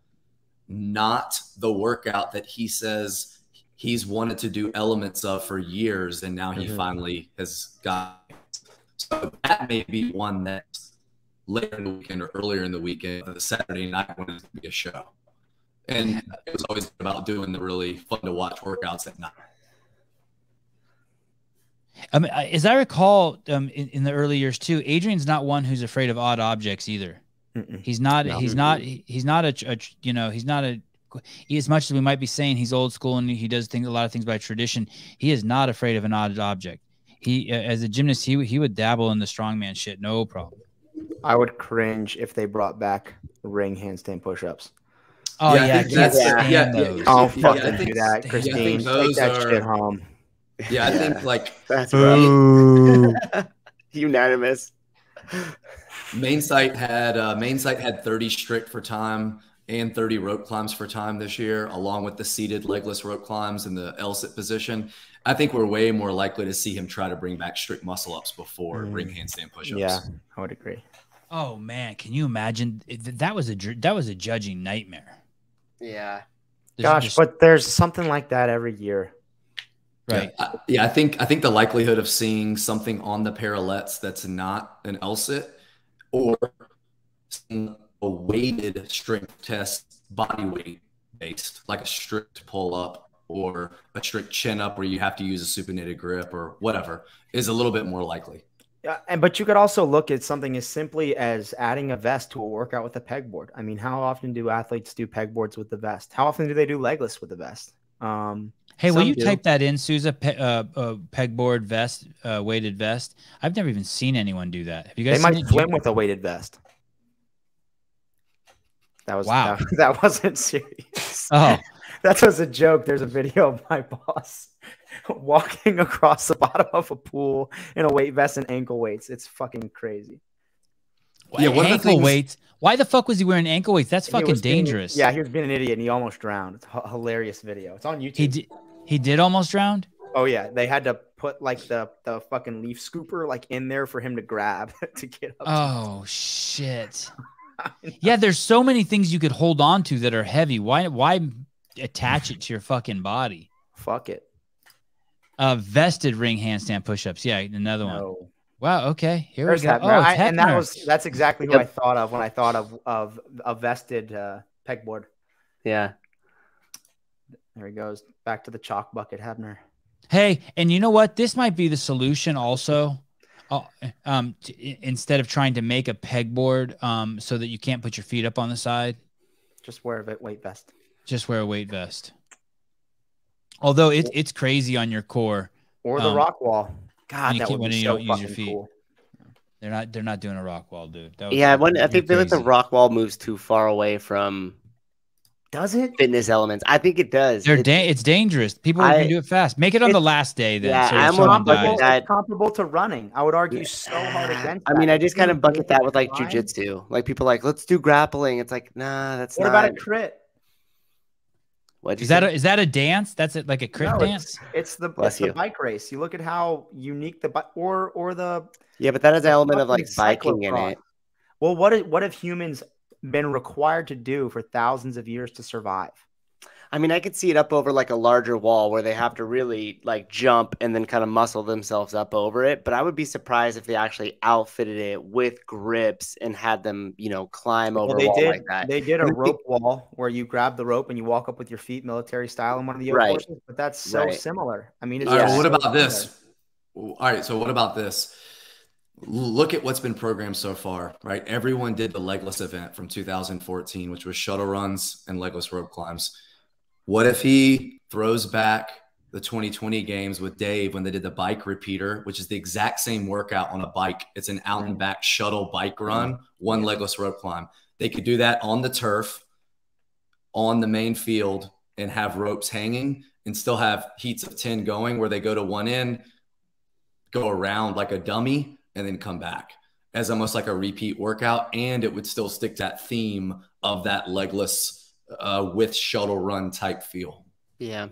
not the workout that he says he's wanted to do elements of for years, and now he finally has got. So that may be one that's later in the weekend or earlier in the weekend, the Saturday night when it's going to be a show. And it was always about doing the really fun to watch workouts at night. As I recall, in the early years too, Adrian's not one who's afraid of odd objects either. He's not. No. He's not a. You know, he's not a. As much as we might be saying he's old school and he does a lot of things by tradition, he is not afraid of an odd object. He, as a gymnast, he would dabble in the strongman shit, no problem. I would cringe if they brought back ring handstand push-ups. Oh Yeah, I yeah, think I can't that's- stand yeah, those. Oh, Yeah, I fucking think- do that, yeah, I Christine. think Take those that are- shit home. Yeah, I think like That's rough. Boo. Unanimous. Main site had 30 strict for time and 30 rope climbs for time this year, along with the seated legless rope climbs in the L-sit position. I think we're way more likely to see him try to bring back strict muscle ups before ring handstand push-ups. Yeah, I would agree. Oh man, can you imagine? That was a judging nightmare. Yeah. Gosh, but there's something like that every year. right. I think the likelihood of seeing something on the parallettes that's not an L-sit or a weighted strength test, body weight based, like a strict pull up or a strict chin up where you have to use a supinated grip or whatever, is a little bit more likely. Yeah, but you could also look at something as simply as adding a vest to a workout with a pegboard. I mean, how often do athletes do pegboards with the vest? How often do they do legless with the vest? Hey, will some you do. type that in, Sousa? Pegboard vest, weighted vest. I've never even seen anyone do that. Have you guys They seen might it? swim with a weighted vest. That was Wow. That wasn't serious. Oh, That was a joke. There's a video of my boss walking across the bottom of a pool in a weight vest and ankle weights. It's fucking crazy. Yeah, one of the ankle things- weights. Why the fuck was he wearing ankle weights? That's He fucking was being- dangerous. Yeah, he was being an idiot and he almost drowned. It's a hilarious video. It's on YouTube. He did almost drown. Oh yeah, they had to put like the fucking leaf scooper like in there for him to grab to get up. Oh shit. Yeah, there's so many things you could hold on to that are heavy. Why attach it to your fucking body? Fuck it. Vested ring handstand push-ups. Yeah, another one. No. Wow. Okay. Here There's we go. Hebner. Oh, it's And Hebner. that's exactly who Yep. I thought of when I thought of a vested pegboard. Yeah. There he goes. Back to the chalk bucket, Hebner. Hey, and you know what? This might be the solution also. Instead of trying to make a pegboard so that you can't put your feet up on the side, Just wear a weight vest. just wear a weight vest. Although it's crazy on your core. Or the rock wall. God, you that can't- would when be you so don't use your fucking feet. cool. They're not doing a rock wall, dude. That was- Yeah, I think you're feel like the crazy. rock wall moves too far away from Does it? fitness elements. I think it does. It's dangerous. People can do it fast. Make it on the last day then. Yeah, so I'm if someone almost dies. that- It's comparable to running. I would argue so hard against I mean, that. I just kind of bucket that with like Line. jujitsu. Like people are like, let's do grappling. It's like, nah, that's What not. about a crit? What'd you Is that say? is that a dance? That's it, like a crit No, dance? It's the Bless you. bike race. You look at how unique the bike or the Yeah, but that has an element of fucking like biking in cyclocross. it. Well, what have humans been required to do for thousands of years to survive? I mean, I could see it up over like a larger wall where they have to really like jump and then kind of muscle themselves up over it. But I would be surprised if they actually outfitted it with grips and had them, climb over Well, a wall like that. They did a rope wall where you grab the rope and you walk up with your feet, military style, in one of the yoke Right. courses. But that's so Right. similar. I mean, it's All right, just well, what so about similar. this? All right, so what about this? Look at what's been programmed so far, right? Everyone did the legless event from 2014, which was shuttle runs and legless rope climbs. What if he throws back the 2020 games with Dave when they did the bike repeater, which is the exact same workout on a bike? It's an out and back shuttle bike run, one legless rope climb. They could do that on the turf, on the main field, and have ropes hanging and still have heats of 10 going where they go to one end, go around like a dummy, and then come back. as almost like a repeat workout, and it would still stick to that theme of that legless with shuttle run type feel. Yeah.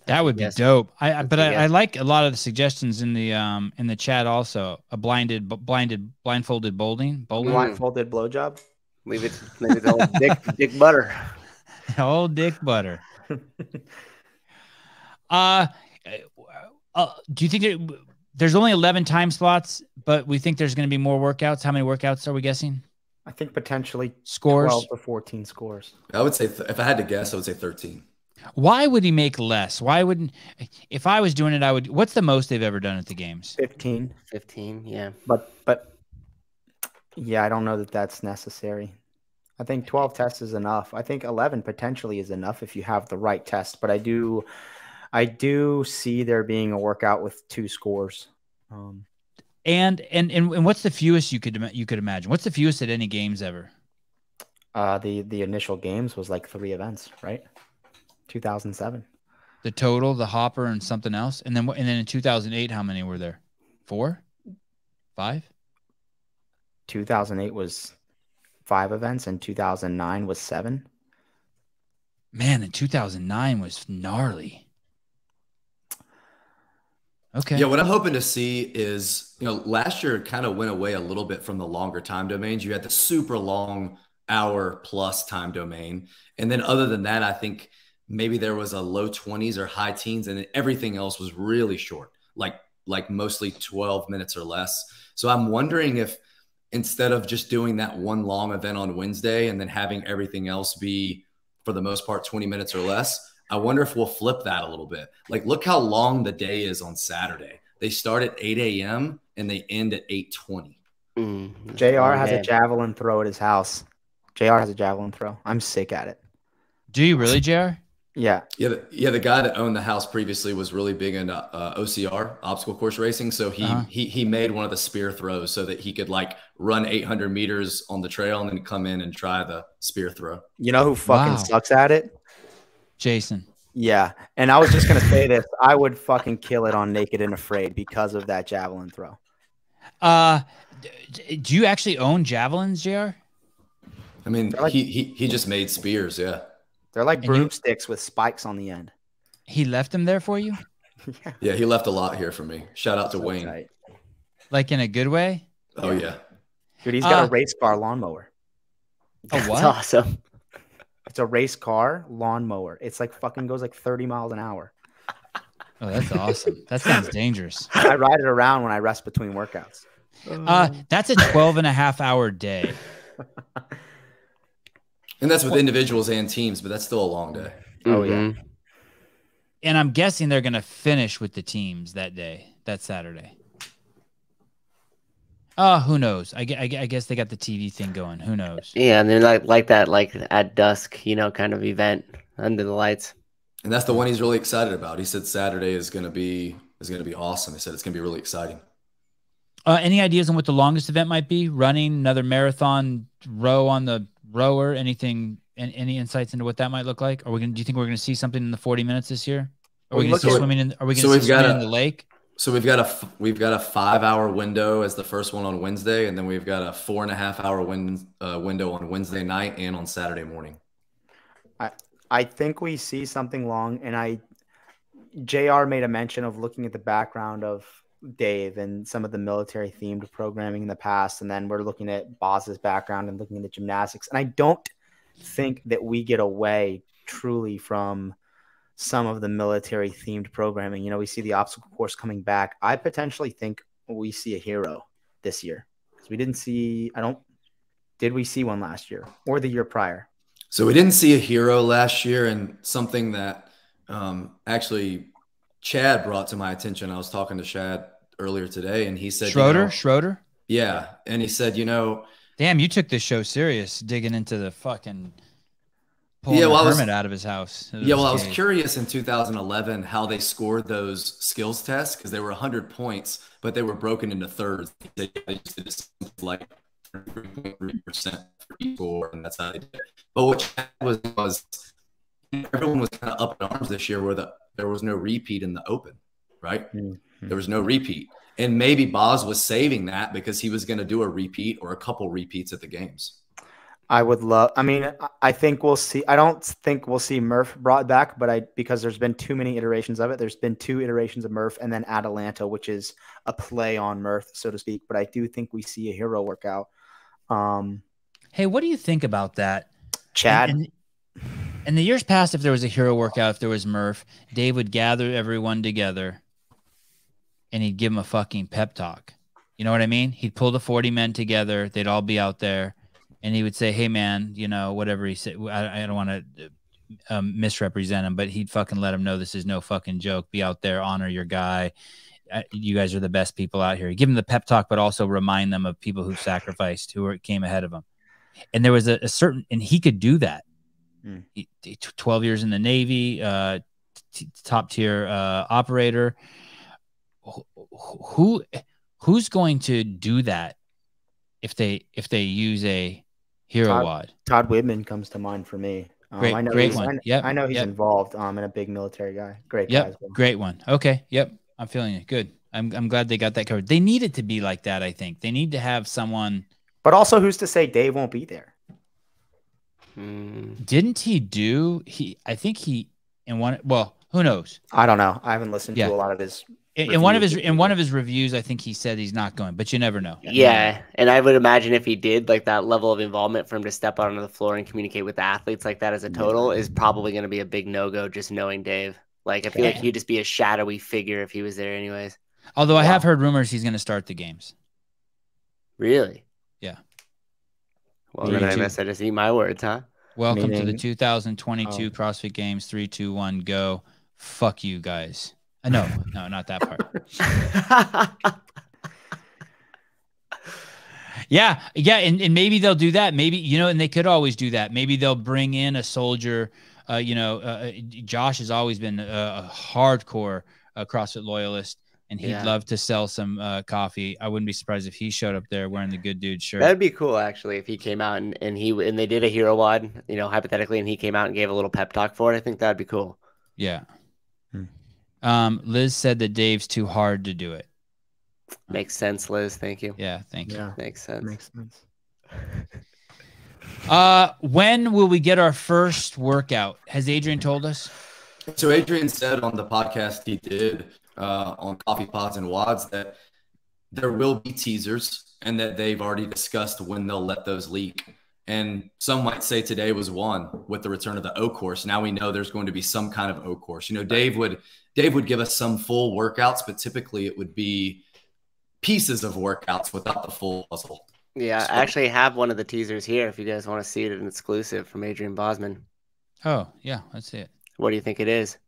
That would be dope. I like a lot of the suggestions in the chat also. A blindfolded bowling. Blindfolded blowjob. Maybe it's old dick butter. Old dick butter. Do you think there's only 11 time slots, but we think there's going to be more workouts? How many workouts are we guessing? I think potentially scores 12 to 14 scores. I would say if I had to guess, I would say 13. Why would he make less? Why wouldn't, if I was doing it, I would, what's the most they've ever done at the games? 15. 15. Yeah. But yeah, I don't know that that's necessary. I think 12 tests is enough. I think 11 potentially is enough if you have the right test, but I do see there being a workout with 2 scores. And what's the fewest you could imagine? What's the fewest at any games ever? The initial games was like 3 events, right? 2007. The total, the hopper, and something else, and then in 2008, how many were there? 4, 5. 2008 was 5 events, and 2009 was 7. Man, in 2009 was gnarly. Okay. Yeah, what I'm hoping to see is, last year kind of went away a little bit from the longer time domains. You had the super long hour plus time domain. And then other than that, I think maybe there was a low 20s or high teens, and then everything else was really short, like mostly 12 minutes or less. So I'm wondering if instead of just doing that one long event on Wednesday and then having everything else be, for the most part, 20 minutes or less, I wonder if we'll flip that a little bit. Like, look how long the day is on Saturday. They start at 8 a.m. and they end at 8:20. JR has a javelin throw at his house. JR has a javelin throw. I'm sick at it. Do you really, JR? Yeah. The guy that owned the house previously was really big into OCR, obstacle course racing. So he made one of the spear throws so that he could run 800 meters on the trail and then come in and try the spear throw. You know who fucking sucks at it? Jason. Yeah. And I was just going to say this. I would fucking kill it on Naked and Afraid because of that javelin throw. Do you actually own javelins, JR? I mean, he just made spears. Yeah. They're like broomsticks with spikes on the end. He left them there for you? Yeah, he left a lot here for me. Shout out to Wayne. Right. Like in a good way? Oh, yeah. Dude, he's got a race car lawnmower. A what? That's awesome. It's a race car lawnmower. It's like fucking goes like 30 miles an hour. Oh, that's awesome. That sounds dangerous. I ride it around when I rest between workouts. That's a 12.5-hour day. And that's with individuals and teams, but that's still a long day. Oh, yeah. And I'm guessing they're going to finish with the teams that day, that Saturday. Who knows? I guess they got the TV thing going. Who knows? Yeah, and then like that, like at dusk, kind of event under the lights. And that's the one he's really excited about. He said Saturday is going to be awesome. He said it's going to be really exciting. Any ideas on what the longest event might be? Running, another marathon row on the rower? Anything? Any insights into what that might look like? Do you think we're going to see something in the 40 minutes this year? Are we going to see swimming in? Are we going to see swimming in the lake? So we've got a 5-hour window as the first one on Wednesday, and then we've got a 4.5-hour window on Wednesday night and on Saturday morning. I think we see something long, and JR made a mention of looking at the background of Dave and some of the military themed programming in the past, and then we're looking at Boz's background and looking at the gymnastics. And I don't think that we get away truly from some of the military themed programming. We see the obstacle course coming back. I potentially think we see a hero this year because we didn't see. Did we see one last year or the year prior? So we didn't see a hero last year, and something that actually Chad brought to my attention. I was talking to Chad earlier today, and he said, Schroeder? Yeah. And he said, damn, you took this show serious, digging into the fucking pulling the hermit out of his house. I was curious in 2011 how they scored those skills tests because they were 100 points, but they were broken into thirds. They just did like 3.3% for each score, and that's how they did it. But what Chad was everyone was kind of up in arms this year where there was no repeat in the open, right? Mm-hmm. There was no repeat. And maybe Boz was saving that because he was going to do a repeat or a couple repeats at the games. I would love. I mean, I think we'll see. I don't think we'll see Murph brought back, but because there's been too many iterations of it. There's been 2 iterations of Murph, and then Atalanta, which is a play on Murph, so to speak. But I do think we see a hero workout. Hey, what do you think about that, Chad? In the years past, if there was a hero workout, if there was Murph, Dave would gather everyone together, and he'd give them a fucking pep talk. You know what I mean? He'd pull the 40 men together. They'd all be out there. And he would say, hey, man, you know, whatever he said, I don't want to misrepresent him, but he'd fucking let him know this is no fucking joke. Be out there, honor your guy. You guys are the best people out here. He'd give him the pep talk, but also remind them of people who sacrificed, who came ahead of him. And there was a certain, and he could do that. He 12 years in the Navy, top tier operator. Who's going to do that if they use a hero wad? Todd Whitman comes to mind for me. Great one. Yep. I know he's involved and a big military guy. Great guy as well. Great one. Okay. Yep. I'm feeling it. Good. I'm glad they got that covered. They need it to be like that, I think. They need to have someone. But also, who's to say Dave won't be there? Didn't he do? I think he in one. Well, who knows? I don't know. I haven't listened to a lot of his. In one of his reviews, I think he said he's not going, but you never know. Yeah, and I would imagine if he did, like that level of involvement for him to step out onto the floor and communicate with the athletes like that as a total is probably going to be a big no-go. Just knowing Dave, like I feel like he'd just be a shadowy figure if he was there, anyways. Although I have heard rumors he's going to start the games. Really? Yeah. Well, then I must just eat my words, huh? Welcome to the 2022 CrossFit Games. 3, 2, 1, go! Fuck you guys. No, not that part. Yeah, and maybe they'll do that. Maybe, and they could always do that. Maybe they'll bring in a soldier. Josh has always been a hardcore CrossFit loyalist, and he'd love to sell some coffee. I wouldn't be surprised if he showed up there wearing the good dude shirt. That'd be cool, actually, if he came out and they did a hero wad, hypothetically, and he came out and gave a little pep talk for it. I think that'd be cool. Yeah. Liz said that Dave's too hard to do it. Makes sense, Liz. Thank you. Yeah, thank you. Yeah. Makes sense. When will we get our first workout? Has Adrian told us? So Adrian said on the podcast he did on Coffee Pods and Wads that there will be teasers and that they've already discussed when they'll let those leak. And some might say today was one with the return of the O course. Now we know there's going to be some kind of O course. Dave would give us some full workouts, but typically it would be pieces of workouts without the full puzzle. Yeah, I actually have one of the teasers here if you guys want to see it, an exclusive from Adrian Bosman. Oh, yeah, let's see it. What do you think it is?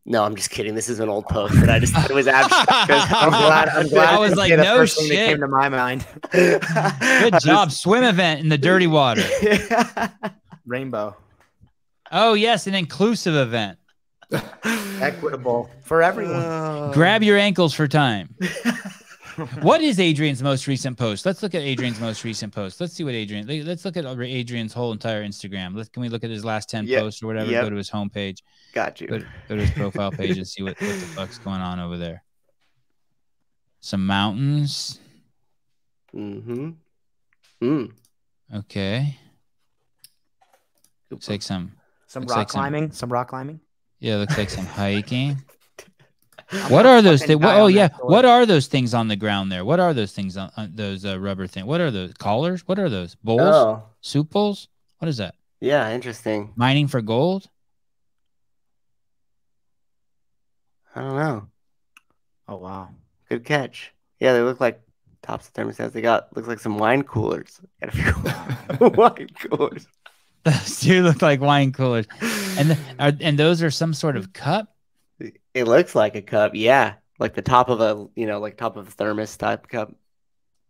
No, I'm just kidding. This is an old post, but I just thought it was abstract. I'm glad. I was like, no shit. Thing that came to my mind. Good job. Swim event in the dirty water. Rainbow. Oh, yes, an inclusive event. Equitable for everyone. Grab your ankles for time. What is Adrian's most recent post? Let's look at Adrian's most recent post. Let's see what let's look at Adrian's whole entire Instagram. Can we look at his last 10 posts or whatever? Go to his homepage. Got you. Go to his profile page and see what the fuck's going on over there. Some mountains. Okay. Looks like some rock climbing. Some rock climbing. Yeah, looks like some hiking. What are those things? What are those things on the ground there? What are those things on those rubber things? What are those collars? What are those bowls? Oh. Soup bowls? What is that? Yeah, interesting. Mining for gold? I don't know. Oh wow, good catch. Yeah, they look like tops of thermostats. Looks like some wine coolers. Wine coolers. Those do look like wine coolers, and those are some sort of cup. It looks like a cup, yeah, like the top of a top of a thermos type cup.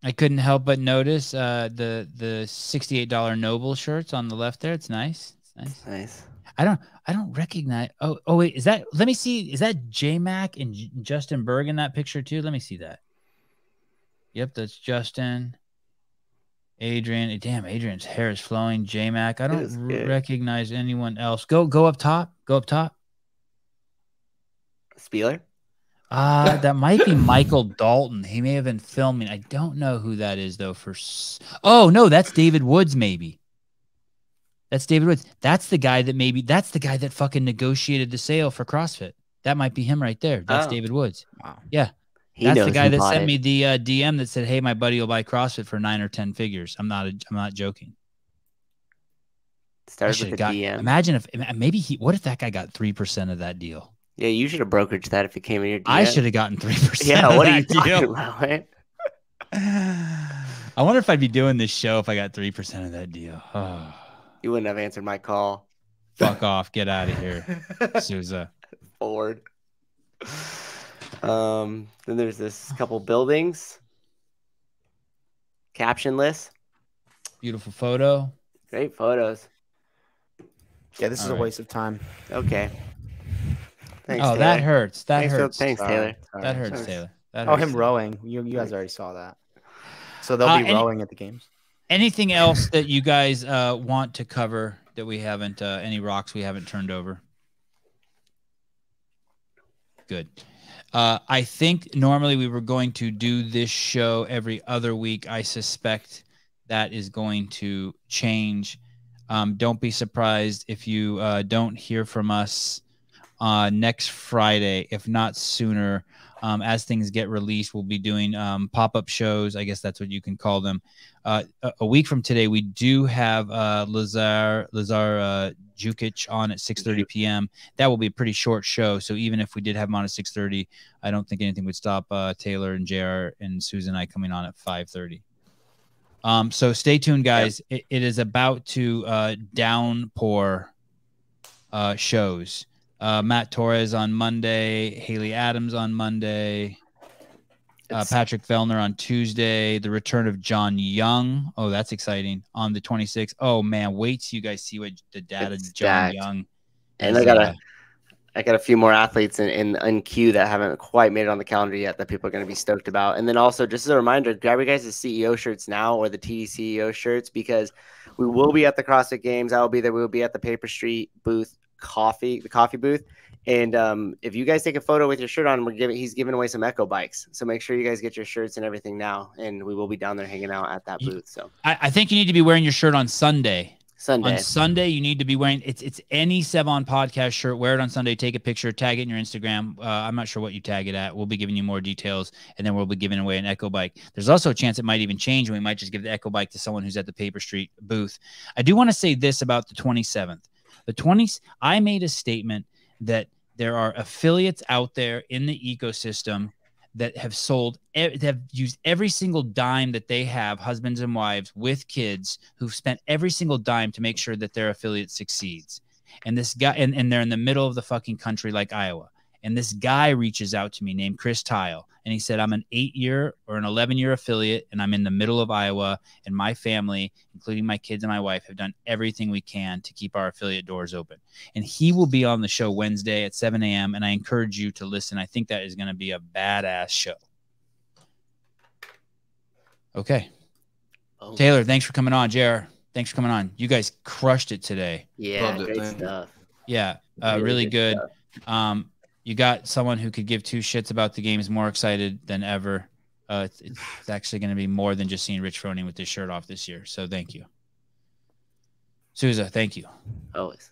I couldn't help but notice the $68 Noble shirts on the left there. It's nice. It's nice. I don't recognize. Oh wait, is that? Let me see. Is that J Mac and Justin Berg in that picture too? Let me see that. Yep, that's Justin. Adrian. Damn, Adrian's hair is flowing. J Mac. I don't recognize anyone else. Go up top. Go up top. Spieler? That might be Michael Dalton. He may have been filming. I don't know who that is though. Oh no, that's David Woods. Maybe that's David Woods. That's the guy that fucking negotiated the sale for CrossFit. That might be him right there. That's David Woods. Wow. Yeah. That's the guy that sent me the DM that said, "Hey, my buddy will buy CrossFit for 9 or 10 figures." I'm not joking. Started with the DM. Imagine if what if that guy got 3% of that deal? Yeah, you should have brokeraged that if it came in your DM. I should have gotten 3%. Yeah, what are you talking about, right? I wonder if I'd be doing this show if I got 3% of that deal. Oh. You wouldn't have answered my call. Fuck off. Get out of here, Souza. Forward. Then there's this couple buildings. Captionless. Beautiful photo. Great photos. Yeah, this is a waste of time. Okay. Thanks, oh, Taylor. That hurts. That hurts. Thanks, Taylor. That hurts, Taylor. That Oh, hurts, him Taylor. rowing. You guys already saw that. So they'll be rowing at the games. Anything else that you guys want to cover that we haven't, any rocks we haven't turned over? Good. I think normally we were going to do this show every other week. I suspect that is going to change. Don't be surprised if you don't hear from us next Friday, if not sooner. As things get released, we'll be doing pop-up shows. I guess that's what you can call them. A week from today, we do have Lazar Jukic on at 6:30 p.m. That will be a pretty short show. So even if we did have him on at 6:30, I don't think anything would stop Taylor and JR and Susan and I coming on at 5:30. So stay tuned, guys. Yep. It is about to downpour shows. Matt Torres on Monday, Haley Adams on Monday, Patrick Fellner on Tuesday, the return of John Young. Oh, that's exciting. On the 26th. Oh, man, wait till you guys see what the data John Young. And I got a few more athletes in queue that haven't quite made it on the calendar yet that people are going to be stoked about. And then also, just as a reminder, grab your guys' CEO shirts now or the TD CEO shirts, because we will be at the CrossFit Games. I will be there. We will be at the Paper Street booth. The coffee booth, and if you guys take a photo with your shirt on, he's giving away some Echo bikes, so make sure you guys get your shirts and everything now, and we will be down there hanging out at that booth. So I think you need to be wearing your shirt on Sunday. On Sunday, you need to be wearing it's any Sevan Podcast shirt. Wear it on Sunday. Take a picture. Tag it in your Instagram. I'm not sure what you tag it at. We'll be giving you more details, and then we'll be giving away an Echo bike. There's also a chance it might even change, and we might just give the Echo bike to someone who's at the Paper Street booth. I do want to say this about the 27th. I made a statement that there are affiliates out there in the ecosystem that have used every single dime that they have, husbands and wives with kids, who've spent every single dime to make sure that their affiliate succeeds. And this guy, and they're in the middle of the fucking country like Iowa. And this guy reaches out to me named Chris Tile. And he said, I'm an 8-year or an 11-year affiliate, and I'm in the middle of Iowa, and my family, including my kids and my wife, have done everything we can to keep our affiliate doors open. And he will be on the show Wednesday at 7 a.m., and I encourage you to listen. I think that is going to be a badass show. Okay. Oh. Taylor, thanks for coming on. JR, thanks for coming on. You guys crushed it today. Yeah, great stuff. Yeah, really good. You got someone who could give two shits about the games, more excited than ever. It's actually going to be more than just seeing Rich Froning with his shirt off this year. So thank you. Souza, thank you. Always.